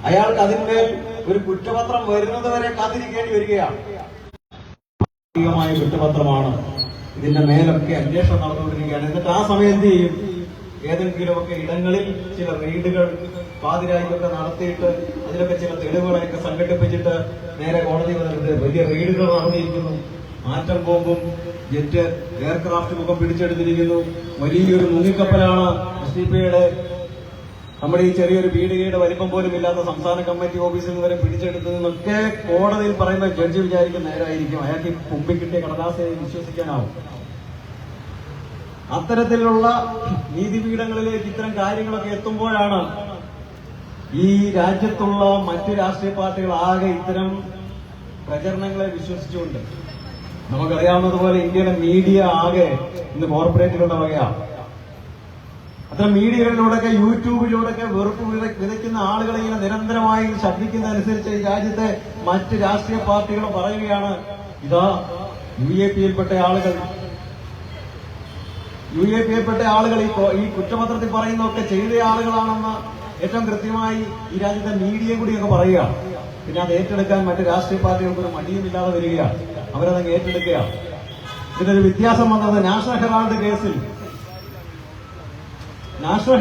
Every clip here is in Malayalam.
അയാൾക്ക് അതിന്മേൽ ഒരു കുറ്റപത്രം വരുന്നത് വരെ കാത്തിരിക്കേണ്ടി വരികയാണ്. കുറ്റപത്രമാണ്. ഇതിന്റെ മേലൊക്കെ അന്വേഷണം നടന്നുകൊണ്ടിരിക്കുകയാണ്. എന്നിട്ട് ആ സമയം എന്ത് ചെയ്യും? ഏതെങ്കിലുമൊക്കെ ഇടങ്ങളിൽ ചില റെയ്ഡുകൾ പാതിരായിക്കൊക്കെ നടത്തിയിട്ട് അതിലൊക്കെ ചില തെളിവുകളെയൊക്കെ സംഘടിപ്പിച്ചിട്ട് നേരെ കോടതി വന്നിട്ട് വലിയ റെയ്ഡുകൾ നടന്നിരിക്കുന്നു. ആറ്റം ബോംബും ജെറ്റ് എയർക്രാഫ്റ്റ് മുഖം പിടിച്ചെടുത്തിരിക്കുന്നു. വലിയൊരു മുങ്ങിക്കപ്പലാണ് SDPIയുടെ നമ്മുടെ ഈ ചെറിയൊരു പീടികയുടെ വലിപ്പം പോലും ഇല്ലാത്ത സംസ്ഥാന കമ്മിറ്റി ഓഫീസിൽ നിന്ന് വരെ പിടിച്ചെടുത്തതെന്നൊക്കെ കോടതിയിൽ പറയുന്ന ജഡ്ജി വിചാരിക്കും നേരായിരിക്കും. അയാൾക്ക് കുമ്പി കിട്ടിയ കടലാസയെ വിശ്വസിക്കാനാവും. അത്തരത്തിലുള്ള നീതിപീഠങ്ങളിലേക്ക് ഇത്തരം കാര്യങ്ങളൊക്കെ എത്തുമ്പോഴാണ് ഈ രാജ്യത്തുള്ള മറ്റു രാഷ്ട്രീയ പാർട്ടികൾ ആകെ ഇത്തരം പ്രചരണങ്ങളെ വിശ്വസിച്ചുകൊണ്ട്, നമുക്കറിയാവുന്നതുപോലെ ഇന്ത്യയിലെ മീഡിയ ആകെ ഇന്ന് കോർപ്പറേറ്റുകളുടെ വകയാണ്. അത്തരം മീഡിയകളിലൂടെയൊക്കെ യൂട്യൂബിലൂടെയൊക്കെ വെറുപ്പ് വിതയ്ക്കുന്ന ആളുകളെ ഇങ്ങനെ നിരന്തരമായി ശബ്ദിക്കുന്നതനുസരിച്ച് ഈ രാജ്യത്തെ മറ്റ് രാഷ്ട്രീയ പാർട്ടികൾ പറയുകയാണ്, ഇതാ UAPയിൽപ്പെട്ട ആളുകൾ ഈ കുറ്റപത്രത്തിൽ പറയുന്നതൊക്കെ ചെയ്ത ആളുകളാണെന്ന് ഏറ്റവും കൃത്യമായി ഈ രാജ്യത്തെ മീഡിയ കൂടിയൊക്കെ പറയുകയാണ്. പിന്നെ അത് ഏറ്റെടുക്കാൻ മറ്റ് രാഷ്ട്രീയ പാർട്ടികൾക്ക് ഒരു മടിയുമില്ലാതെ വരികയാണ്. അവരതങ്ങ് ഏറ്റെടുക്കുകയാണ്. ഇതിനൊരു വ്യത്യാസം വന്നത് നാഷണൽ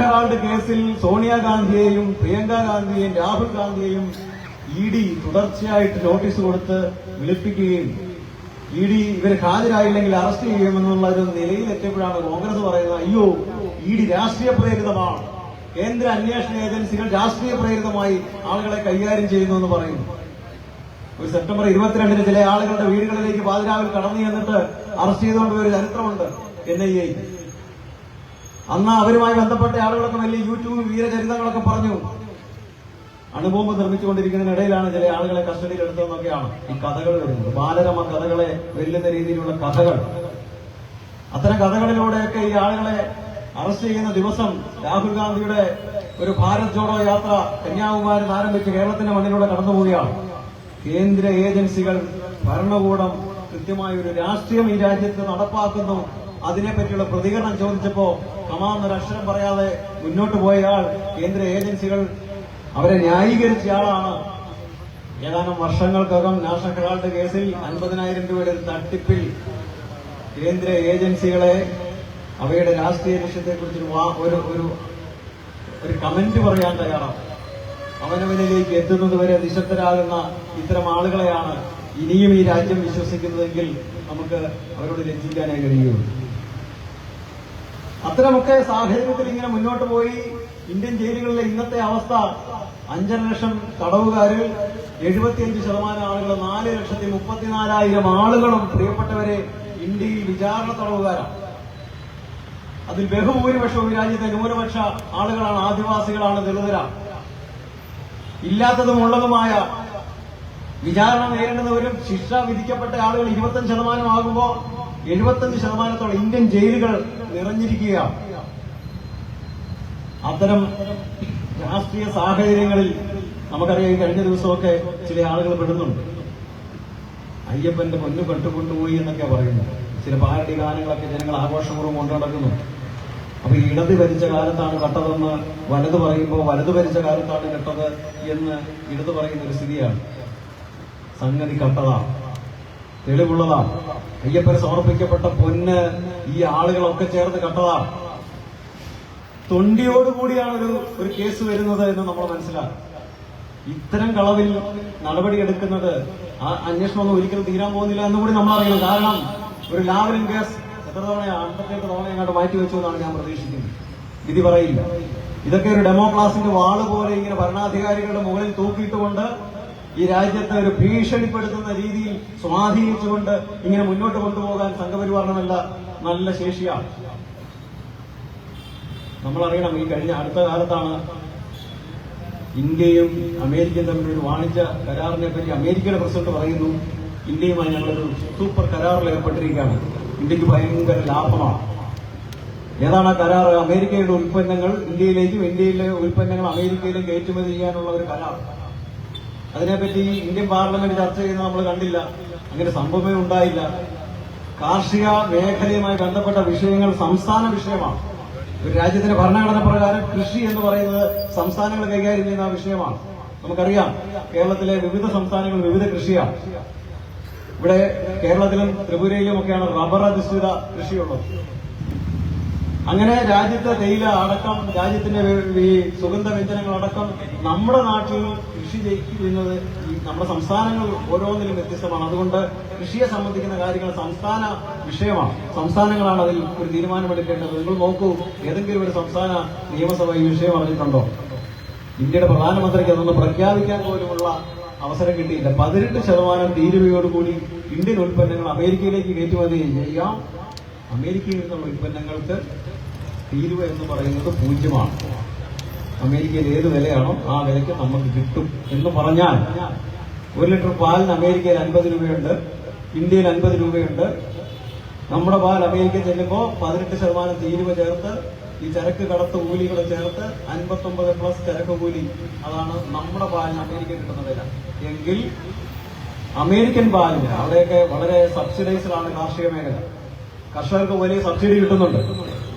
ഹെറാൾഡ് കേസിൽ സോണിയാഗാന്ധിയെയും പ്രിയങ്ക ഗാന്ധിയെയും രാഹുൽ ഗാന്ധിയെയും ED തുടർച്ചയായിട്ട് നോട്ടീസ് കൊടുത്ത് വിളിപ്പിക്കുകയും ED ഇവരെ ഹാജരായില്ലെങ്കിൽ അറസ്റ്റ് ചെയ്യുമെന്നുള്ള ഒരു നിലയിലെത്തിയപ്പോഴാണ് കോൺഗ്രസ് പറയുന്നത്, അയ്യോ ED രാഷ്ട്രീയ പ്രേരിതമാണ്, കേന്ദ്ര അന്വേഷണ ഏജൻസികൾ രാഷ്ട്രീയ പ്രേരിതമായി ആളുകളെ കൈകാര്യം ചെയ്യുന്നു എന്ന് പറയുന്നു. ഒരു സെപ്റ്റംബർ 22-ന് ചില ആളുകളുടെ വീടുകളിലേക്ക് പാതിരാവിൽ കടന്നു ചെന്നിട്ട് അറസ്റ്റ് ചെയ്തുകൊണ്ട് ഒരു ചരിത്രമുണ്ട് NIA. അന്ന് അവരുമായി ബന്ധപ്പെട്ട ആളുകളൊക്കെ വലിയ യൂട്യൂബ് വീരചരിതങ്ങളൊക്കെ പറഞ്ഞു. അണുബോംബ് നിർമ്മിച്ചുകൊണ്ടിരിക്കുന്നതിനിടയിലാണ് ചില ആളുകളെ കസ്റ്റഡിയിൽ എടുത്തതെന്നൊക്കെയാണ് ഈ കഥകൾ വരുന്നത്. ബാലരമ കഥകളെ വെല്ലുന്ന രീതിയിലുള്ള കഥകൾ. അത്തരം കഥകളിലൂടെയൊക്കെ ഈ ആളുകളെ അറസ്റ്റ് ചെയ്യുന്ന ദിവസം രാഹുൽ ഗാന്ധിയുടെ ഒരു ഭാരത് ജോഡോ യാത്ര കന്യാകുമാരിൽ ആരംഭിച്ച് കേരളത്തിന്റെ മണ്ണിലൂടെ കടന്നുപോവുകയാണ്. കേന്ദ്ര ഏജൻസികൾ, ഭരണകൂടം കൃത്യമായ ഒരു രാഷ്ട്രീയം ഈ രാജ്യത്ത് നടപ്പാക്കുന്നു. അതിനെപ്പറ്റിയുള്ള പ്രതികരണം ചോദിച്ചപ്പോ കമാന്നൊരക്ഷരം പറയാതെ മുന്നോട്ട് പോയയാൾ, കേന്ദ്ര ഏജൻസികൾ അവരെ ന്യായീകരിച്ചയാളാണ്. ഏതാനും വർഷങ്ങൾക്കകം നാഷണൽ ഹെറാൾഡ് കേസിൽ 50,000 രൂപയുടെ ഒരു തട്ടിപ്പിൽ കേന്ദ്ര ഏജൻസികളെ അവയുടെ രാഷ്ട്രീയ ലക്ഷ്യത്തെക്കുറിച്ചൊരു ഒരു കമന്റ് പറയാൻ തയ്യാറാണ്. അവനവനിലേക്ക് എത്തുന്നതുവരെ നിശബ്ദരാകുന്ന ഇത്തരം ആളുകളെയാണ് ഇനിയും ഈ രാജ്യം വിശ്വസിക്കുന്നതെങ്കിൽ നമുക്ക് അവരോട് ലജ്ജിക്കാനേ കഴിയുള്ളൂ. അത്തരമൊക്കെ സാഹചര്യത്തിൽ ഇങ്ങനെ മുന്നോട്ട് പോയി ഇന്ത്യൻ ജയിലുകളിലെ ഇന്നത്തെ അവസ്ഥ 5.5 ലക്ഷം തടവുകാരിൽ 75% ആളുകൾ, 4,34,000 ആളുകളും പ്രിയപ്പെട്ടവരെ ഇന്ത്യയിൽ വിചാരണ തടവുകാരാണ്. അതിൽ ബഹുഭൂരിപക്ഷവും ഈ രാജ്യത്തെ ന്യൂനപക്ഷ ആളുകളാണ്, ആദിവാസികളാണ്, ദളിതരാണ്. ഇല്ലാത്തതുമുള്ളതുമായ വിചാരണ നേരിടുന്നവരും ശിക്ഷ വിധിക്കപ്പെട്ട ആളുകൾ 25% ആകുമ്പോൾ 75%-ഓളം ഇന്ത്യൻ ജയിലുകൾ നിറഞ്ഞിരിക്കുകയാണ്. അത്തരം രാഷ്ട്രീയ സാഹചര്യങ്ങളിൽ നമുക്കറിയാം, കഴിഞ്ഞ ദിവസമൊക്കെ ചില ആളുകൾ പെടുന്നുണ്ട്. അയ്യപ്പന്റെ പൊന്നു കെട്ടുകൊണ്ടുപോയി എന്നൊക്കെ പറയുന്നു. ചില പാരടി ഗാനങ്ങളൊക്കെ ജനങ്ങൾ ആഘോഷപൂർവ്വം കൊണ്ടു നടക്കുന്നു. അപ്പൊ ഇടത് ഭരിച്ച കാലത്താണ് കെട്ടതെന്ന് വലത് പറയുമ്പോൾ വലത് ഭരിച്ച കാലത്താണ് കെട്ടത് എന്ന് ഇടത് പറയുന്ന ഒരു സ്ഥിതിയാണ്. സംഗതി കെട്ടതാണ്, തെളിവുള്ളതാണ്. അയ്യപ്പന് സമർപ്പിക്കപ്പെട്ട പൊന്ന് ഈ ആളുകളൊക്കെ ചേർന്ന് കെട്ടതാണ്. തൊണ്ടിയോടുകൂടിയാണ് ഒരു കേസ് വരുന്നത് എന്ന് നമ്മൾ മനസ്സിലാക്കും. ഇത്തരം കളവിൽ നടപടിയെടുക്കുന്നത് ആ അന്വേഷണമൊന്നും ഒരിക്കലും തീരാൻ പോകുന്നില്ല എന്നുകൂടി നമ്മൾ അറിയണം. കാരണം ഒരു ലാവലിൻ കേസ് എത്ര തവണയാണ്, 58 തവണ അങ്ങോട്ട് മാറ്റിവെച്ചു എന്നാണ് ഞാൻ പ്രതീക്ഷിക്കുന്നത്. വിധി പറയില്ല. ഇതൊക്കെ ഒരു ഡെമോക്രാസിന്റെ വാള് പോലെ ഇങ്ങനെ ഭരണാധികാരികളുടെ മുകളിൽ തൂക്കിയിട്ടുകൊണ്ട് ഈ രാജ്യത്തെ ഒരു ഭീഷണിപ്പെടുത്തുന്ന രീതിയിൽ സ്വാധീനിച്ചുകൊണ്ട് ഇങ്ങനെ മുന്നോട്ട് കൊണ്ടുപോകാൻ സംഘപരിവാറിനല്ല നല്ല ശേഷിയാണ്. നമ്മളറിയണം, ഈ കഴിഞ്ഞ അടുത്ത കാലത്താണ് ഇന്ത്യയും അമേരിക്കയും തമ്മിലൊരു വാണിജ്യ കരാറിനെ പറ്റി അമേരിക്കയുടെ പ്രസിഡന്റ് പറയുന്നു, ഇന്ത്യയുമായി ഞങ്ങളൊരു സൂപ്പർ കരാറിൽ ഏർപ്പെട്ടിരിക്കുകയാണ്, ഇന്ത്യക്ക് ഭയങ്കര ലാഭമാണ്. ഏതാണ് ആ കരാർ? അമേരിക്കയുടെ ഉൽപ്പന്നങ്ങൾ ഇന്ത്യയിലേക്കും ഇന്ത്യയിലെ ഉൽപ്പന്നങ്ങൾ അമേരിക്കയിലും കയറ്റുമതി ചെയ്യാനുള്ള ഒരു കരാർ. അതിനെപ്പറ്റി ഇന്ത്യൻ പാർലമെന്റ് ചർച്ച ചെയ്യുന്നത് നമ്മൾ കണ്ടില്ല. അങ്ങനെ സംഭവമേ ഉണ്ടായില്ല. കാർഷിക മേഖലയുമായി ബന്ധപ്പെട്ട വിഷയങ്ങൾ സംസ്ഥാന വിഷയമാണ്. ഒരു രാജ്യത്തിന്റെ ഭരണഘടന പ്രകാരം കൃഷി എന്ന് പറയുന്നത് സംസ്ഥാനങ്ങൾ കൈകാര്യം ചെയ്യുന്ന വിഷയമാണ്. നമുക്കറിയാം കേരളത്തിലെ വിവിധ സംസ്ഥാനങ്ങൾ വിവിധ കൃഷിയാണ്. ഇവിടെ കേരളത്തിലും ത്രിപുരയിലും ഒക്കെയാണ് റബ്ബർ അധിഷ്ഠിത കൃഷിയുള്ളത്. അങ്ങനെ രാജ്യത്തെ തേയില അടക്കം, രാജ്യത്തിന്റെ ഈ സുഗന്ധ വ്യഞ്ജനങ്ങളടക്കം നമ്മുടെ നാട്ടിൽ കൃഷി ചെയ്യുന്നത് നമ്മുടെ സംസ്ഥാനങ്ങൾ ഓരോന്നിലും വ്യത്യസ്തമാണ്. അതുകൊണ്ട് കൃഷിയെ സംബന്ധിക്കുന്ന കാര്യങ്ങൾ സംസ്ഥാന വിഷയമാണ്. സംസ്ഥാനങ്ങളാണ് അതിൽ ഒരു തീരുമാനമെടുക്കേണ്ടത്. നിങ്ങൾ നോക്കൂ, ഏതെങ്കിലും ഒരു സംസ്ഥാന നിയമസഭ ഈ വിഷയം അറിഞ്ഞിട്ടുണ്ടോ? ഇന്ത്യയുടെ പ്രധാനമന്ത്രിക്ക് അതൊന്ന് പ്രഖ്യാപിക്കാൻ പോലുമുള്ള അവസരം കിട്ടിയില്ല. 18% തീരുവയോടുകൂടി ഇന്ത്യൻ ഉൽപ്പന്നങ്ങൾ അമേരിക്കയിലേക്ക് കയറ്റുമതി ചെയ്യാം. അമേരിക്കയിൽ നിന്നുള്ള ഉൽപ്പന്നങ്ങൾക്ക് തീരുവ എന്ന് പറയുന്നത് 0. അമേരിക്കയിൽ ഏത് വിലയാണോ ആ വിലയ്ക്ക് നമുക്ക് കിട്ടും എന്ന് പറഞ്ഞാൽ 1 ലിറ്റർ പാലിന് അമേരിക്കയിൽ 50 രൂപയുണ്ട്, ഇന്ത്യയിൽ 50 രൂപയുണ്ട്. നമ്മുടെ പാൽ അമേരിക്ക ചെല്ലുമ്പോൾ 18% തീരുവ ചേർത്ത് ഈ ചരക്ക് കടത്ത് കൂലികൾ ചേർത്ത് 59+ ചരക്ക് കൂലി, അതാണ് നമ്മുടെ പാലിന് അമേരിക്ക കിട്ടുന്ന വില. എങ്കിൽ അമേരിക്കൻ പാലിന് അവിടെയൊക്കെ വളരെ സബ്സിഡൈസ്ഡാണ് കാർഷിക മേഖല. കർഷകർക്ക് വലിയ സബ്സിഡി കിട്ടുന്നുണ്ട്.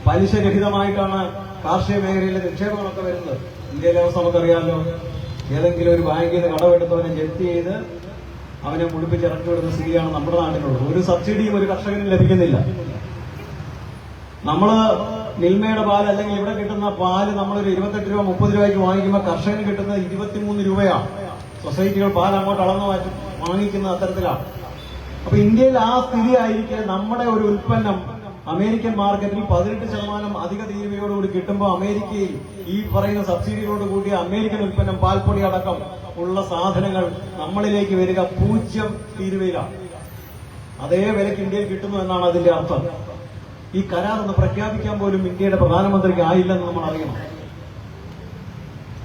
പലിശരഹിതമായിട്ടാണ് കാർഷിക മേഖലയിലെ നിക്ഷേപങ്ങളൊക്കെ വരുന്നത്. ഇന്ത്യയിലെ അവസ്ഥ നമുക്കറിയാമല്ലോ. ഏതെങ്കിലും ഒരു ബാങ്കിൽ നിന്ന് കടമെടുത്തവനെ ജപ്തി ചെയ്ത് അവനെ മുടിപ്പിച്ചിറക്കി വിടുന്ന സ്ഥിതിയാണ് നമ്മുടെ നാട്ടിലുള്ളത്. ഒരു സബ്സിഡിയും ഒരു കർഷകനും ലഭിക്കുന്നില്ല. നമ്മള് മിൽമയുടെ പാൽ അല്ലെങ്കിൽ ഇവിടെ കിട്ടുന്ന പാല് നമ്മളൊരു 28 രൂപ 30 രൂപയ്ക്ക് വാങ്ങിക്കുമ്പോൾ കർഷകന് കിട്ടുന്നത് 23 രൂപയാണ്. സൊസൈറ്റികൾ പാൽ അങ്ങോട്ട് അളന്ന് മാറ്റി വാങ്ങിക്കുന്ന അത്തരത്തിലാണ്. അപ്പൊ ഇന്ത്യയിൽ ആ സ്ഥിതി ആയിരിക്കെ നമ്മുടെ ഒരു ഉൽപ്പന്നം അമേരിക്കൻ മാർക്കറ്റിൽ 18% അധിക തീരുവയോടുകൂടി കിട്ടുമ്പോൾ അമേരിക്കയിൽ ഈ പറയുന്ന സബ്സിഡിയോട് കൂടിയ അമേരിക്കൻ ഉൽപ്പന്നം, പാൽപ്പൊടി അടക്കം ഉള്ള സാധനങ്ങൾ നമ്മളിലേക്ക് വരിക 0 തീരുവയിലാണ്. അതേ വിലയ്ക്ക് ഇന്ത്യയിൽ കിട്ടുന്നു എന്നാണ് അതിന്റെ അർത്ഥം. ഈ കരാർ ഒന്ന് പ്രഖ്യാപിക്കാൻ പോലും ഇന്ത്യയുടെ പ്രധാനമന്ത്രിക്ക് ആയില്ലെന്ന് നമ്മൾ അറിയണം.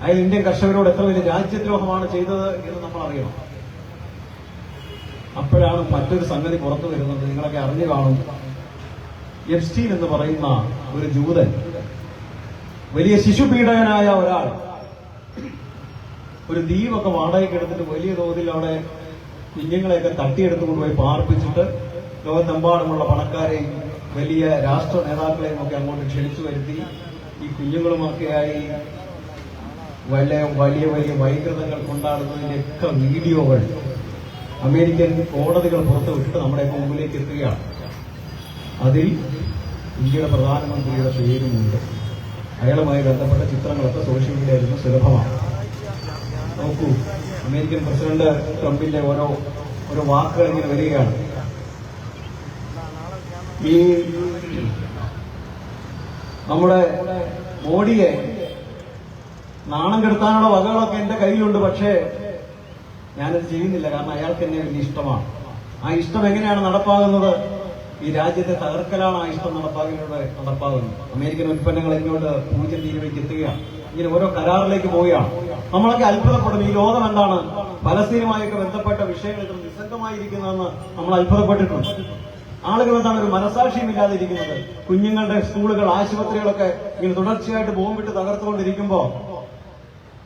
അയാൾ ഇന്ത്യൻ കർഷകരോട് എത്ര വലിയ രാജ്യദ്രോഹമാണ് ചെയ്തത് എന്ന് നമ്മൾ അറിയണം. അപ്പോഴാണ് മറ്റൊരു സംഗതി പുറത്തു വരുന്നത്. നിങ്ങളൊക്കെ അറിഞ്ഞു കാണും. എപ്സ്റ്റീൻ എന്ന് പറയുന്ന ഒരു ജൂതൻ, വലിയ ശിശുപീഡകനായ ഒരാൾ, ഒരു ദ്വീപൊക്കെ വാടകയ്ക്ക് എടുത്തിട്ട് വലിയ തോതിൽ അവിടെ കുഞ്ഞുങ്ങളെയൊക്കെ തട്ടിയെടുത്ത് കൊണ്ടുപോയി പാർപ്പിച്ചിട്ട് ലോകത്തെമ്പാടുമുള്ള പണക്കാരെയും വലിയ രാഷ്ട്ര നേതാക്കളെയും ഒക്കെ അങ്ങോട്ട് ക്ഷണിച്ചു വരുത്തി ഈ കുഞ്ഞുങ്ങളുമൊക്കെയായി വലിയ വലിയ വലിയ വൈകൃതങ്ങൾ കൊണ്ടാടുന്നതിന്റെയൊക്കെ വീഡിയോകൾ അമേരിക്കൻ കോടതികൾ പുറത്തുവിട്ടിട്ട് നമ്മുടെയൊക്കെ മുമ്പിലേക്ക് എത്തുകയാണ്. അതിൽ ഇന്ത്യയുടെ പ്രധാനമന്ത്രിയുടെ പേരുമുണ്ട്. അയാളുമായി ബന്ധപ്പെട്ട ചിത്രങ്ങളൊക്കെ സോഷ്യൽ മീഡിയയിൽ നിന്ന് സുലഭമാണ്. നോക്കൂ, അമേരിക്കൻ പ്രസിഡന്റ് ട്രംപിന്റെ ഓരോ വാക്കുകൾ ഇങ്ങനെ വരികയാണ്. ഈ നമ്മുടെ മോഡിയെ നാണം കെടുത്താനുള്ള വകകളൊക്കെ എന്റെ കയ്യിലുണ്ട്, പക്ഷേ ഞാനത് ചെയ്യുന്നില്ല. കാരണം അയാൾക്ക് എന്നെ വലിയ ഇഷ്ടമാണ്. ആ ഇഷ്ടം എങ്ങനെയാണ് നടപ്പാകുന്നത്? ഈ രാജ്യത്തെ തകർക്കലാണ് ആ ഇഷ്ടം നടപ്പാകുന്നത്. അമേരിക്കൻ ഉൽപ്പന്നങ്ങൾ ഇങ്ങോട്ട് 0 തീരുവയ്ക്ക് എത്തുകയാണ്. ഇങ്ങനെ ഓരോ കരാറിലേക്ക് പോവുകയാണ്. നമ്മളൊക്കെ അത്ഭുതപ്പെടും. ഈ ലോകം എന്താണ് പലസ്തീനുമായൊക്കെ ബന്ധപ്പെട്ട വിഷയങ്ങൾ ഇത്ര നിസ്സംഗമായിരിക്കുന്നതെന്ന് നമ്മൾ അത്ഭുതപ്പെട്ടിട്ടുണ്ട്. ആളുകൾ എന്താണ് ഒരു മനസാക്ഷിയുമില്ലാതെ ഇരിക്കുന്നത്. കുഞ്ഞുങ്ങളുടെ സ്കൂളുകൾ, ആശുപത്രികളൊക്കെ ഇങ്ങനെ തുടർച്ചയായിട്ട് ബോംബിട്ട് തകർത്തുകൊണ്ടിരിക്കുമ്പോ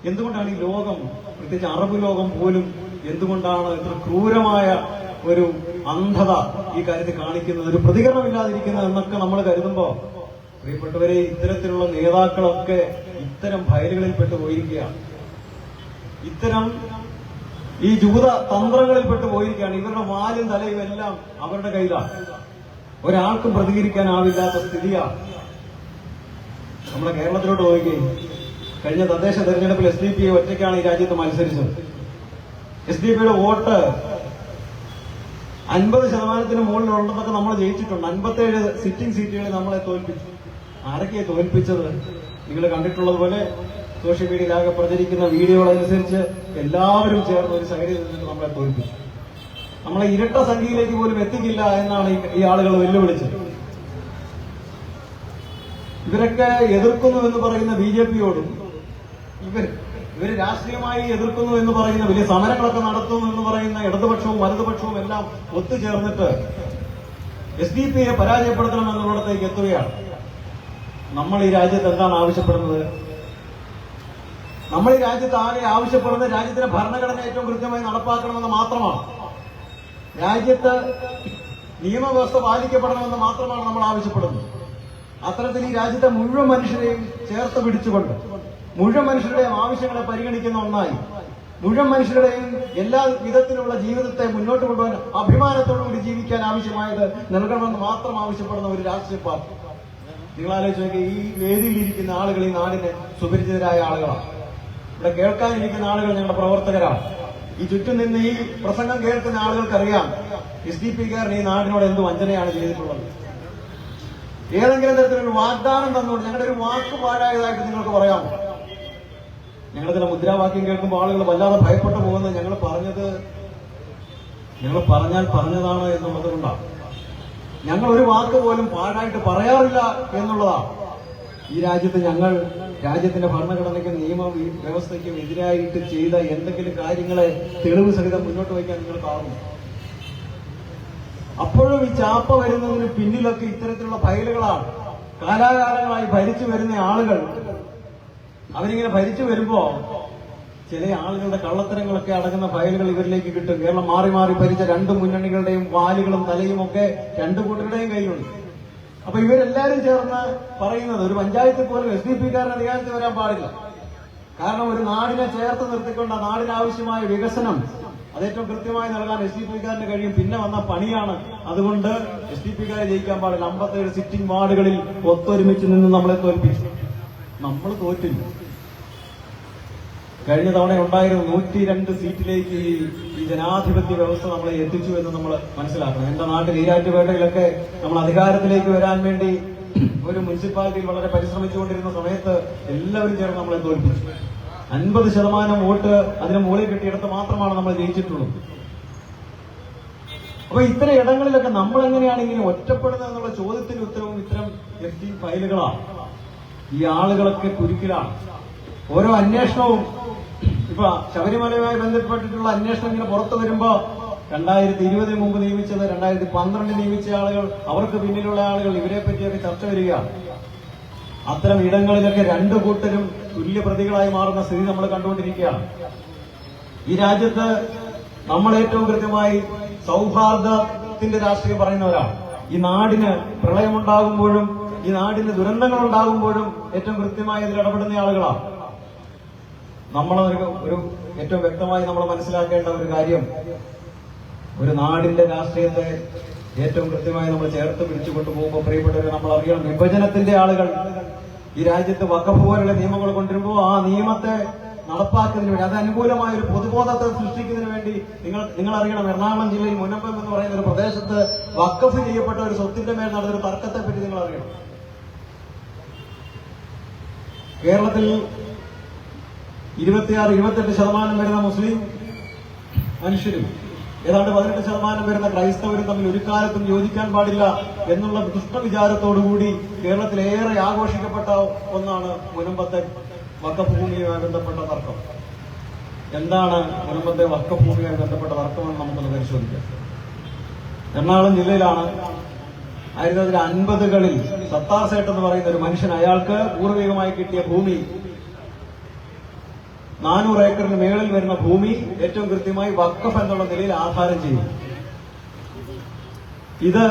എന്തുകൊണ്ടാണ് ഈ ലോകം, പ്രത്യേകിച്ച് അറബ് ലോകം പോലും എന്തുകൊണ്ടാണ് ഇത്ര ക്രൂരമായ ഒരു അന്ധത ഈ കാര്യത്തിൽ കാണിക്കുന്നത്, ഒരു പ്രതികരണമില്ലാതിരിക്കുന്നത് എന്നൊക്കെ നമ്മൾ കരുതുമ്പോ, പ്രിയപ്പെട്ടവരെ, ഇത്തരത്തിലുള്ള നേതാക്കളൊക്കെ ഇത്തരം ഫയലുകളിൽപ്പെട്ടു പോയിരിക്കുകയാണ്. ഇത്തരം ഈ ജൂത തന്ത്രങ്ങളിൽപ്പെട്ടു പോയിരിക്കുകയാണ്. ഇവരുടെ വാലും തലയും എല്ലാം അവരുടെ കയ്യിലാണ്. ഒരാൾക്കും പ്രതികരിക്കാനാവില്ലാത്ത സ്ഥിതിയാണ്. നമ്മുടെ കേരളത്തിലോട്ട് പോവുകയും കഴിഞ്ഞ തദ്ദേശ തെരഞ്ഞെടുപ്പിൽ SDP ഒറ്റയ്ക്കാണ് ഈ രാജ്യത്ത് മത്സരിച്ചത്. SDP വോട്ട് 50% മുകളിലുണ്ടെന്നൊക്കെ നമ്മൾ ജയിച്ചിട്ടുണ്ട്. 57 സിറ്റിംഗ് സീറ്റുകളിൽ നമ്മളെ തോൽപ്പിച്ചു. ആരൊക്കെയാണ് തോൽപ്പിച്ചത്? നിങ്ങൾ കണ്ടിട്ടുള്ളതുപോലെ സോഷ്യൽ മീഡിയയിലാകെ പ്രചരിക്കുന്ന വീഡിയോകളനുസരിച്ച് എല്ലാവരും ചേർന്ന് ഒരു സൈഡിൽ നിന്നിട്ട് നമ്മളെ തോൽപ്പിച്ചു. നമ്മളെ ഇരട്ട സംഖ്യയിലേക്ക് പോലും എത്തിക്കില്ല എന്നാണ് ഈ ആളുകൾ വെല്ലുവിളിച്ചത്. ഇവരൊക്കെ എതിർക്കുന്നു എന്ന് പറയുന്ന BJPയോടും ഇവര് രാഷ്ട്രീയമായി എതിർക്കുന്നു എന്ന് പറയുന്ന, വലിയ സമരങ്ങളൊക്കെ നടത്തുന്നു എന്ന് പറയുന്ന ഇടതുപക്ഷവും വലതുപക്ഷവും എല്ലാം ഒത്തുചേർന്നിട്ട് SDP-യെ പരാജയപ്പെടുത്തണം എന്നുള്ളിടത്തേക്ക് എത്തുകയാണ്. നമ്മൾ ഈ രാജ്യത്ത് എന്താണ് ആവശ്യപ്പെടുന്നത്? നമ്മൾ ഈ രാജ്യത്ത് ആകെ ആവശ്യപ്പെടുന്നത് രാജ്യത്തിന്റെ ഭരണഘടന ഏറ്റവും കൃത്യമായി നടപ്പാക്കണമെന്ന് മാത്രമാണ്. രാജ്യത്ത് നിയമവ്യവസ്ഥ പാലിക്കപ്പെടണമെന്ന് മാത്രമാണ് നമ്മൾ ആവശ്യപ്പെടുന്നത്. അത്തരത്തിൽ ഈ രാജ്യത്തെ മുഴുവൻ മനുഷ്യരെയും ചേർത്ത് പിടിച്ചുകൊണ്ട് മുഴുവൻ മനുഷ്യരുടെയും ആവശ്യങ്ങളെ പരിഗണിക്കുന്ന ഒന്നായി മുഴുവൻ മനുഷ്യരുടെയും എല്ലാ വിധത്തിലുള്ള ജീവിതത്തെ മുന്നോട്ട് കൊണ്ടുപോകാൻ അഭിമാനത്തോടുകൂടി ജീവിക്കാൻ ആവശ്യമായത് നൽകണമെന്ന് മാത്രം ആവശ്യപ്പെടുന്ന ഒരു രാഷ്ട്രീയ പാർട്ടി. നിങ്ങൾ ആലോചിച്ച് നോക്കി, ഈ വേദിയിലിരിക്കുന്ന ആളുകൾ ഈ നാടിന് സുപരിചിതരായ ആളുകളാണ്. ഇവിടെ കേൾക്കാനിരിക്കുന്ന ആളുകൾ ഞങ്ങളുടെ പ്രവർത്തകരാണ്. ഈ ചുറ്റും നിന്ന് ഈ പ്രസംഗം കേൾക്കുന്ന ആളുകൾക്കറിയാം SDP-കാരൻ ഈ നാടിനോട് എന്ത് വഞ്ചനയാണ് ചെയ്തിട്ടുള്ളത്. ഏതെങ്കിലും തരത്തിലൊരു വാഗ്ദാനം തന്നുകൊണ്ട് ഞങ്ങളുടെ ഒരു വാക്ക് പാഴായതായിട്ട് നിങ്ങൾക്ക് പറയാമോ? ഞങ്ങൾ ചില മുദ്രാവാക്യം കേൾക്കുമ്പോൾ ആളുകൾ വല്ലാതെ ഭയപ്പെട്ടു പോകുന്നത് ഞങ്ങൾ പറഞ്ഞാൽ പറഞ്ഞതാണ് എന്നുള്ളത് കൊണ്ടാണ്. ഞങ്ങൾ ഒരു വാക്ക് പോലും പാഴായിട്ട് പറയാറില്ല എന്നുള്ളതാണ്. ഈ രാജ്യത്ത് ഞങ്ങൾ രാജ്യത്തിന്റെ ഭരണഘടനയ്ക്കും നിയമ വ്യവസ്ഥയ്ക്കും എതിരായിട്ട് ചെയ്ത എന്തെങ്കിലും കാര്യങ്ങളെ തെളിവ് സഹിതം മുന്നോട്ട് വയ്ക്കാൻ നിങ്ങൾ കാണും. അപ്പോഴും ഈ ചാപ്പ വരുന്നതിന് പിന്നിലൊക്കെ ഇത്തരത്തിലുള്ള ഫയലുകളാണ്. കാലാകാലങ്ങളായി ഭരിച്ചു വരുന്ന ആളുകൾ അവരിങ്ങനെ ഭരിച്ചു വരുമ്പോ ചില ആളുകളുടെ കള്ളത്തരങ്ങളൊക്കെ അടങ്ങുന്ന ഫയലുകൾ ഇവരിലേക്ക് കിട്ടും. കേരളം മാറി മാറി ഭരിച്ച രണ്ട് മുന്നണികളുടെയും വാലുകളും തലയും ഒക്കെ രണ്ടു കൂട്ടരുടെയും കയ്യിലുണ്ട്. അപ്പൊ ഇവരെല്ലാരും ചേർന്ന് പറയുന്നത് ഒരു പഞ്ചായത്തിൽ പോലും SDP-കാരൻ അധികാരത്തിൽ വരാൻ പാടില്ല. കാരണം ഒരു നാടിനെ ചേർത്ത് നിർത്തിക്കൊണ്ട് ആ നാടിനാവശ്യമായ വികസനം അത് ഏറ്റവും കൃത്യമായി നൽകാൻ SDP-കാരന് കഴിയും. പിന്നെ വന്ന പണിയാണ്. അതുകൊണ്ട് SDP-കാരെ ജയിക്കാൻ പാടില്ല. 57 സിറ്റിംഗ് വാർഡുകളിൽ ഒത്തൊരുമിച്ച് നിന്ന് നമ്മളെ തോൽപ്പിച്ചു. നമ്മൾ തോറ്റില്ല. കഴിഞ്ഞ തവണ ഉണ്ടായിരുന്ന 102 സീറ്റിലേക്ക് ഈ ജനാധിപത്യ വ്യവസ്ഥ നമ്മളെ എത്തിച്ചു എന്ന് നമ്മൾ മനസ്സിലാക്കണം. എന്റെ നാട്ടിൽ ഈരാറ്റുപേട്ടയിലൊക്കെ നമ്മൾ അധികാരത്തിലേക്ക് വരാൻ വേണ്ടി ഒരു മുനിസിപ്പാലിറ്റിയിൽ വളരെ പരിശ്രമിച്ചുകൊണ്ടിരുന്ന സമയത്ത് എല്ലാവരും ചേർന്ന് നമ്മളെ തോൽപ്പിച്ചു. 50% വോട്ട് അതിന് മുകളിൽ കിട്ടിയിടത്ത് മാത്രമാണ് നമ്മൾ ജയിച്ചിട്ടുള്ളത്. അപ്പൊ ഇത്തരം ഇടങ്ങളിലൊക്കെ നമ്മൾ എങ്ങനെയാണ് ഇങ്ങനെ ഒറ്റപ്പെടുന്നത് എന്നുള്ള ചോദ്യത്തിന് ഉത്തരവും ഇത്തരം FT ഫയലുകളാണ്. ഈ ആളുകളൊക്കെ കുരുക്കിലാണ്. ഓരോ അന്വേഷണവും ഇപ്പൊ ശബരിമലയുമായി ബന്ധപ്പെട്ടിട്ടുള്ള അന്വേഷണം ഇങ്ങനെ പുറത്തു വരുമ്പോ 2020 മുമ്പ് നിയമിച്ചത് 2012 നിയമിച്ച ആളുകൾ, അവർക്ക് പിന്നിലുള്ള ആളുകൾ, ഇവരെ പറ്റിയൊക്കെ ചർച്ച വരികയാണ്. അത്തരം ഇടങ്ങളിലൊക്കെ രണ്ടു കൂട്ടരും തുല്യ പ്രതികളായി മാറുന്ന സ്ഥിതി നമ്മൾ കണ്ടുകൊണ്ടിരിക്കുകയാണ്. ഈ രാജ്യത്ത് നമ്മൾ ഏറ്റവും കൃത്യമായി സൗഹാർദ്ദത്തിന്റെ രാഷ്ട്രീയം പറയുന്നവരാണ്. ഈ നാടിന് പ്രളയമുണ്ടാകുമ്പോഴും ഈ നാടിന് ദുരന്തങ്ങൾ ഉണ്ടാകുമ്പോഴും ഏറ്റവും കൃത്യമായി ഇതിൽ ഇടപെടുന്ന ആളുകളാണ്. ഒരു ഏറ്റവും വ്യക്തമായി നമ്മൾ മനസ്സിലാക്കേണ്ട ഒരു കാര്യം, ഒരു നാടിന്റെ രാഷ്ട്രീയത്തെ ഏറ്റവും കൃത്യമായി നമ്മൾ ചേർത്ത് പിടിച്ചു കൊണ്ടുപോകുമ്പോൾ പ്രിയപ്പെട്ടവരെ നമ്മൾ അറിയണം, വിഭജനത്തിന്റെ ആളുകൾ ഈ രാജ്യത്ത് വഖഫ് പോലുള്ള നിയമങ്ങൾ കൊണ്ടുവരുമ്പോൾ ആ നിയമത്തെ നടപ്പാക്കുന്നതിന് വേണ്ടി, അത് അനുകൂലമായ ഒരു പൊതുബോധത്തെ സൃഷ്ടിക്കുന്നതിന് വേണ്ടി നിങ്ങൾ അറിയണം, എറണാകുളം ജില്ലയിൽ മുനമ്പം എന്ന് പറയുന്ന ഒരു പ്രദേശത്ത് വഖഫ് ചെയ്യപ്പെട്ട ഒരു സ്വത്തിന്റെ മേൽ നടന്നൊരു തർക്കത്തെ പറ്റി നിങ്ങൾ അറിയണം. കേരളത്തിൽ 26-28% വരുന്ന മുസ്ലിം മനുഷ്യരും ഏതാണ്ട് 18% വരുന്ന ക്രൈസ്തവരും തമ്മിൽ ഒരു കാലത്തും യോജിക്കാൻ പാടില്ല എന്നുള്ള ദുഷ്ടവിചാരത്തോടുകൂടി കേരളത്തിലേറെ ആഘോഷിക്കപ്പെട്ട ഒന്നാണ് മുനമ്പത്തെ വഖഫ് ഭൂമിയുമായി ബന്ധപ്പെട്ട തർക്കം. എന്താണ് മുനമ്പത്തെ വഖഫ് ഭൂമിയുമായി ബന്ധപ്പെട്ട തർക്കമെന്ന് നമുക്കൊന്ന് പരിശോധിക്കാം. എറണാകുളം ജില്ലയിലാണ് 1950കളിൽ സത്താർ സേട്ട് എന്ന് പറയുന്ന ഒരു മനുഷ്യൻ, അയാൾക്ക് പൂർവികമായി കിട്ടിയ ഭൂമി 400 ഏക്കറിന് മേളിൽ വരുന്ന ഭൂമി ഏറ്റവും കൃത്യമായി വഖഫ് എന്നുള്ള നിലയിൽ ആധാരം ചെയ്തു. ഇത്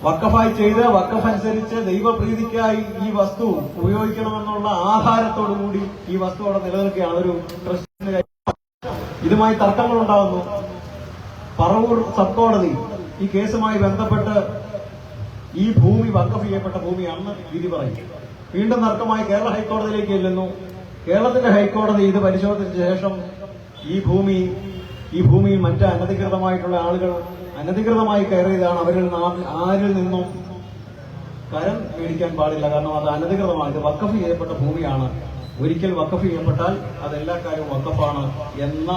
വഖഫായി ചെയ്ത് വഖഫ് അനുസരിച്ച് ദൈവപ്രീതിക്കായി ഈ വസ്തു ഉപയോഗിക്കണമെന്നുള്ള ആധാരത്തോടുകൂടി ഈ വസ്തു അവിടെ നിലനിൽക്കുകയാണ്. ഒരു ട്രസ്റ്റിന് ഇതുമായി തർക്കങ്ങൾ ഉണ്ടാകുന്നു. പറവൂർ സബ് കോടതി ഈ കേസുമായി ബന്ധപ്പെട്ട് ഈ ഭൂമി വഖഫ് ചെയ്യപ്പെട്ട ഭൂമിയാണെന്ന് വിധി പറയും. വീണ്ടും തർക്കമായി കേരള ഹൈക്കോടതിയിലേക്ക് ചെല്ലുന്നു. കേരളത്തിന്റെ ഹൈക്കോടതി ഇത് പരിശോധിച്ച ശേഷം ഈ ഭൂമിയിൽ മറ്റ് അനധികൃതമായിട്ടുള്ള ആളുകൾ അനധികൃതമായി കയറിയതാണ്, ആരിൽ നിന്നും കരം മേടിക്കാൻ പാടില്ല, കാരണം അത് അനധികൃതമാണ്, ഇത് വഖഫ് ചെയ്യപ്പെട്ട ഭൂമിയാണ്, ഒരിക്കൽ വഖഫ് ചെയ്യപ്പെട്ടാൽ അതെല്ലാ കാര്യവും വഖഫാണ് എന്ന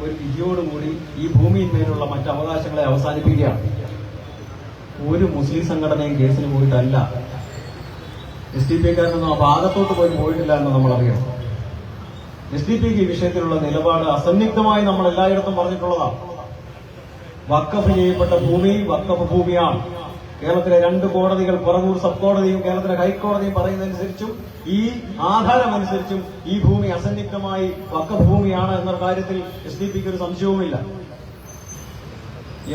ഒരു വിധിയോടുകൂടി ഈ ഭൂമിയിന്മേലുള്ള മറ്റ് അവകാശങ്ങളെ അവസാനിപ്പിക്കുകയാണ്. ഒരു മുസ്ലിം സംഘടനയും കേസിന് പോയിട്ടല്ല, SDP-കാരനൊന്നും ആ ഭാഗത്തോട്ട് പോയിട്ടില്ല എന്ന് നമ്മൾ അറിയണം. SDP-ക്ക് ഈ വിഷയത്തിലുള്ള നിലപാട് അസന്നിഗ്ധമായി നമ്മൾ എല്ലായിടത്തും പറഞ്ഞിട്ടുള്ളതാണ്. വഖഫ് ചെയ്യപ്പെട്ട ഭൂമി വഖഫ് ഭൂമിയാണ്. കേരളത്തിലെ 2 കോടതികൾ, പറവൂർ സബ് കോടതിയും കേരളത്തിലെ ഹൈക്കോടതിയും പറയുന്നതനുസരിച്ചും ഈ ആധാരമനുസരിച്ചും ഈ ഭൂമി അസന്നിഗ്ധമായി വഖഫ് ഭൂമിയാണ് എന്ന കാര്യത്തിൽ SDP-ക്ക് ഒരു സംശയവുമില്ല.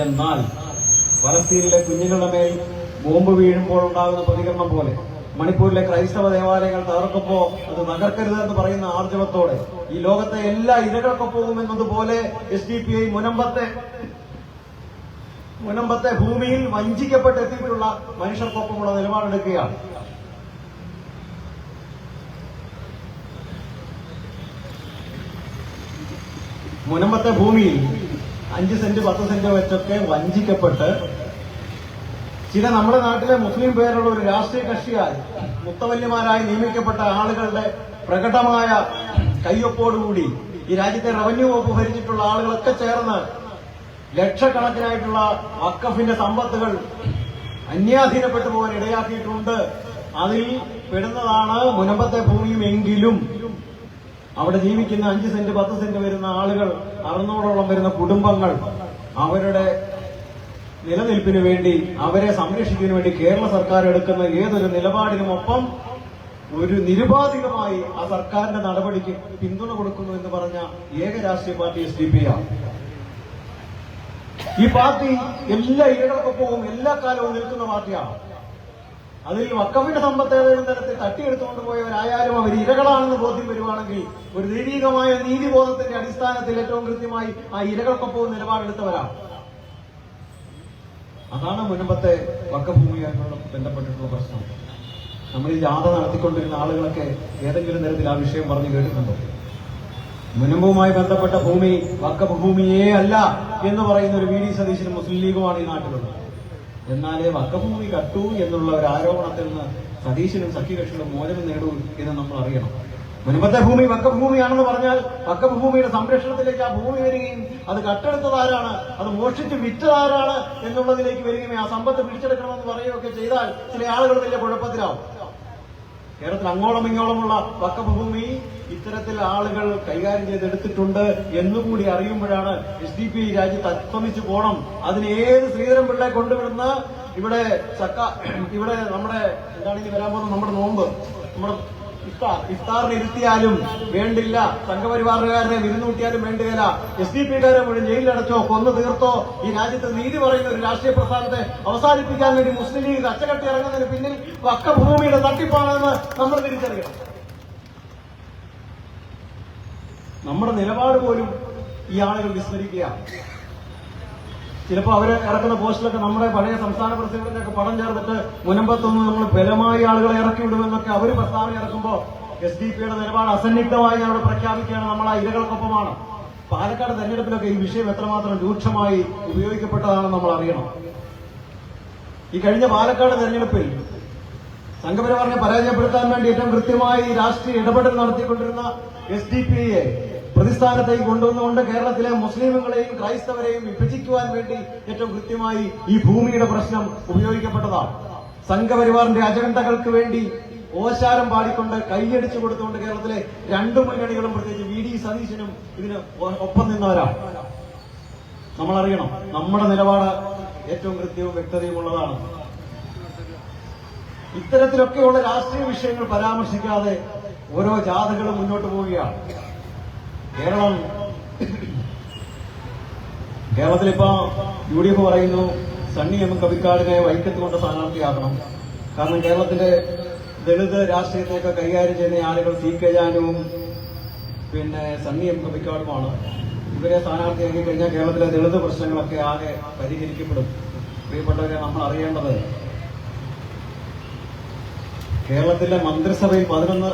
എന്നാൽ ഫലസ്തീനിലെ കുഞ്ഞുങ്ങളുടെ മേൽ ബോംബ് വീഴുമ്പോൾ ഉണ്ടാകുന്ന പ്രതികരണം പോലെ മണിപ്പൂരിലെ ക്രൈസ്തവ ദേവാലയങ്ങൾ തകർക്കുമ്പോ അത് തകർക്കരുത് എന്ന് പറയുന്ന ആർജവത്തോടെ ഈ ലോകത്തെ എല്ലാ ഇരകൾക്കൊപ്പവും എന്നതുപോലെ SDPI മുനമ്പത്തെ ഭൂമിയിൽ വഞ്ചിക്കപ്പെട്ടെത്തിയിട്ടുള്ള മനുഷ്യർക്കൊപ്പമുള്ള നിലപാടെടുക്കുകയാണ്. മുനമ്പത്തെ ഭൂമിയിൽ 5 സെന്റ് 10 സെന്റ് വെച്ചൊക്കെ വഞ്ചിക്കപ്പെട്ട് ചില നമ്മുടെ നാട്ടിലെ മുസ്ലിം പേരുള്ള ഒരു രാഷ്ട്രീയ കക്ഷിയായി മുത്തവല്യമാരായി നിയമിക്കപ്പെട്ട ആളുകളുടെ പ്രകടമായ കയ്യൊപ്പോടുകൂടി ഈ രാജ്യത്തെ റവന്യൂ വകുപ്പ് ഭരിച്ചിട്ടുള്ള ആളുകളൊക്കെ ചേർന്ന് ലക്ഷക്കണക്കിനായിട്ടുള്ള വഖഫിന്റെ സമ്പത്തുകൾ അന്യാധീനപ്പെട്ടു പോകാൻ ഇടയാക്കിയിട്ടുണ്ട്. അതിൽ പെടുന്നതാണ് മുനമ്പത്തെ ഭൂമിയും. എങ്കിലും അവിടെ ജീവിക്കുന്ന 5 സെന്റ് 10 സെന്റ് വരുന്ന ആളുകൾ, 600ഓളം വരുന്ന കുടുംബങ്ങൾ, അവരുടെ നിലനിൽപ്പിന് വേണ്ടി, അവരെ സംരക്ഷിക്കുന്നതിന് വേണ്ടി കേരള സർക്കാർ എടുക്കുന്ന ഏതൊരു നിലപാടിനുമൊപ്പം ഒരു നിരുപാധികമായി ആ സർക്കാരിന്റെ നടപടിക്ക് പിന്തുണ കൊടുക്കുന്നു എന്ന് പറഞ്ഞ ഏക രാഷ്ട്രീയ പാർട്ടി SDPI ആണ്. ഈ പാർട്ടി എല്ലാ ഇരകൾക്കൊപ്പവും എല്ലാ കാലവും നിൽക്കുന്ന പാർട്ടിയാണ്. അതിൽ വഖഫിന്റെ സമ്പത്ത് ഏതെങ്കിലും തരത്തിൽ തട്ടിയെടുത്തുകൊണ്ട് പോയവരായാലും അവർ ഇരകളാണെന്ന് ബോധ്യം വരുവാണെങ്കിൽ ഒരു ദൈവികമായ നീതിബോധത്തിന്റെ അടിസ്ഥാനത്തിൽ ഏറ്റവും കൃത്യമായി ആ ഇരകൾക്കൊപ്പവും നിലപാടെടുത്തവരാണ്. അതാണ് മുൻപത്തെ വഖഫ് ഭൂമിയായിട്ടുള്ള ബന്ധപ്പെട്ടിട്ടുള്ള പ്രശ്നം. നമ്മൾ ഈ ജാഥ നടത്തിക്കൊണ്ടിരുന്ന ആളുകളൊക്കെ ഏതെങ്കിലും തരത്തിൽ ആ വിഷയം പറഞ്ഞു കേട്ടിട്ടുണ്ടോ? മുനമ്പുമായി ബന്ധപ്പെട്ട ഭൂമി വഖഫ് ഭൂമിയേ അല്ല എന്ന് പറയുന്ന ഒരു VD സതീശനും മുസ്ലിം ലീഗുമാണ് ഈ നാട്ടിലുള്ളത്. എന്നാലേ വഖഫ് ഭൂമി കട്ടു എന്നുള്ള ഒരു ആരോപണത്തിൽ നിന്ന് സതീശനും സഖ്യകക്ഷികളും മോചനം നേടൂ എന്ന് നമ്മൾ അറിയണം. മുൻപത്തെ ഭൂമി വഖഫ് ഭൂമിയാണെന്ന് പറഞ്ഞാൽ വഖഫ് ഭൂമിയുടെ സംരക്ഷണത്തിലേക്ക് ആ ഭൂമി വരികയും അത് കട്ടെടുത്തതാരാണ്, അത് മോഷ്ടിച്ച് വിറ്റതാരാണ് എന്നുള്ളതിലേക്ക് വരികയും ആ സമ്പത്ത് പിടിച്ചെടുക്കണമെന്ന് പറയുകയൊക്കെ ചെയ്താൽ ചില ആളുകൾ വലിയ കുഴപ്പത്തിലാവും. കേരളത്തിൽ അങ്ങോളം ഇങ്ങോളമുള്ള വഖഫ് ഭൂമി ഇത്തരത്തിൽ ആളുകൾ കൈകാര്യം ചെയ്തെടുത്തിട്ടുണ്ട് എന്നുകൂടി അറിയുമ്പോഴാണ് SDPI രാജ്യത്ത് അസ്തമിച്ചു പോകണം. അതിന് ഏത് ശ്രീധരൻ പിള്ളയെ കൊണ്ടുവിടുന്ന ഇവിടെ നമ്മുടെ എന്താണ് ഇനി വരാൻ പോകുന്നത്, നമ്മുടെ നോമ്പ്, നമ്മുടെ ഇഫ്താറിന് ഇരുത്തിയാലും വേണ്ടില്ല, സംഘപരിവാറുകാരനെ വിരുന്നൂട്ടിയാലും വേണ്ടില്ല, SDPIക്കാരെ മുഴുവൻ ജയിലിലടച്ചോ കൊന്നു തീർത്തോ ഈ രാജ്യത്ത് നീതി പറയുന്ന ഒരു രാഷ്ട്രീയ പ്രസ്ഥാനത്തെ അവസാനിപ്പിക്കാൻ വേണ്ടി മുസ്ലിം ലീഗ് കച്ചകെട്ടി ഇറങ്ങുന്നതിന് പിന്നിൽ വഖഫ് ഭൂമിയുടെ തട്ടിപ്പാണെന്ന് നമ്മൾ തിരിച്ചറിയണം. നമ്മുടെ നിലപാട് പോലും ഈ ആളുകൾ വിസ്മരിക്കുകയാണ്. ചിലപ്പോൾ അവര് ഇറക്കുന്ന പോസ്റ്റിലൊക്കെ നമ്മുടെ പഴയ സംസ്ഥാന പ്രസിഡന്റിന്റെ ഒക്കെ പടം ചേർത്തിട്ട് മുനമ്പത്തൊന്നും നമ്മൾ ബലമായി ആളുകളെ ഇറക്കി വിടുമെന്നൊക്കെ അവർ പ്രസ്താവന ഇറക്കുമ്പോൾ SDPIയുടെ നിലപാട് അസന്നിഗ്ധമായി ഞങ്ങളോട് പ്രഖ്യാപിക്കുകയാണ്, നമ്മൾ ആ ഇരകൾക്കൊപ്പമാണ്. പാലക്കാട് തെരഞ്ഞെടുപ്പിലൊക്കെ ഈ വിഷയം എത്രമാത്രം രൂക്ഷമായി ഉപയോഗിക്കപ്പെട്ടതാണെന്ന് നമ്മൾ അറിയണം. ഈ കഴിഞ്ഞ പാലക്കാട് തെരഞ്ഞെടുപ്പിൽ സംഘപരിവാറിനെ പരാജയപ്പെടുത്താൻ വേണ്ടി ഏറ്റവും കൃത്യമായി രാഷ്ട്രീയ ഇടപെടൽ നടത്തിക്കൊണ്ടിരുന്ന SDPIയെ പ്രതിസ്ഥാനത്തേക്ക് കൊണ്ടുവന്നുകൊണ്ട് കേരളത്തിലെ മുസ്ലിമുകളെയും ക്രൈസ്തവരെയും വിഭജിക്കുവാൻ വേണ്ടി ഏറ്റവും കൃത്യമായി ഈ ഭൂമിയുടെ പ്രശ്നം ഉപയോഗിക്കപ്പെട്ടതാണ്. സംഘപരിവാറിന്റെ അജണ്ടകൾക്ക് വേണ്ടി ഓശാരം പാടിക്കൊണ്ട് കൈയടിച്ചു കൊടുത്തുകൊണ്ട് കേരളത്തിലെ 2 മുന്നണികളും പ്രത്യേകിച്ച് VD സതീശനും ഇതിന് ഒപ്പം നിന്നവരാണ്. നമ്മളറിയണം, നമ്മുടെ നിലപാട് ഏറ്റവും കൃത്യവും വ്യക്തതയുമുള്ളതാണ്. ഇത്തരത്തിലൊക്കെയുള്ള രാഷ്ട്രീയ വിഷയങ്ങൾ പരാമർശിക്കാതെ ഓരോ ജാഥകളും മുന്നോട്ട് പോവുകയാണ്. കേരളത്തിലിപ്പോ UDF പറയുന്നു സണ്ണി M കവിക്കാടിനെ വൈക്കത്ത് കൊണ്ട് സ്ഥാനാർത്ഥിയാക്കണം. കാരണം കേരളത്തിലെ ദളിത് രാഷ്ട്രീയത്തെയൊക്കെ കൈകാര്യം ചെയ്യുന്ന ആളുകൾ CK ജാനുവും പിന്നെ സണ്ണി M കവിക്കാടുമാണ്. ഇവരെ സ്ഥാനാർത്ഥിയാക്കി കഴിഞ്ഞാൽ കേരളത്തിലെ ദളിത് പ്രശ്നങ്ങളൊക്കെ ആകെ പരിഹരിക്കപ്പെടും. പ്രിയപ്പെട്ടവരെ, നമ്മൾ അറിയേണ്ടത് കേരളത്തിലെ മന്ത്രിസഭയിൽ 11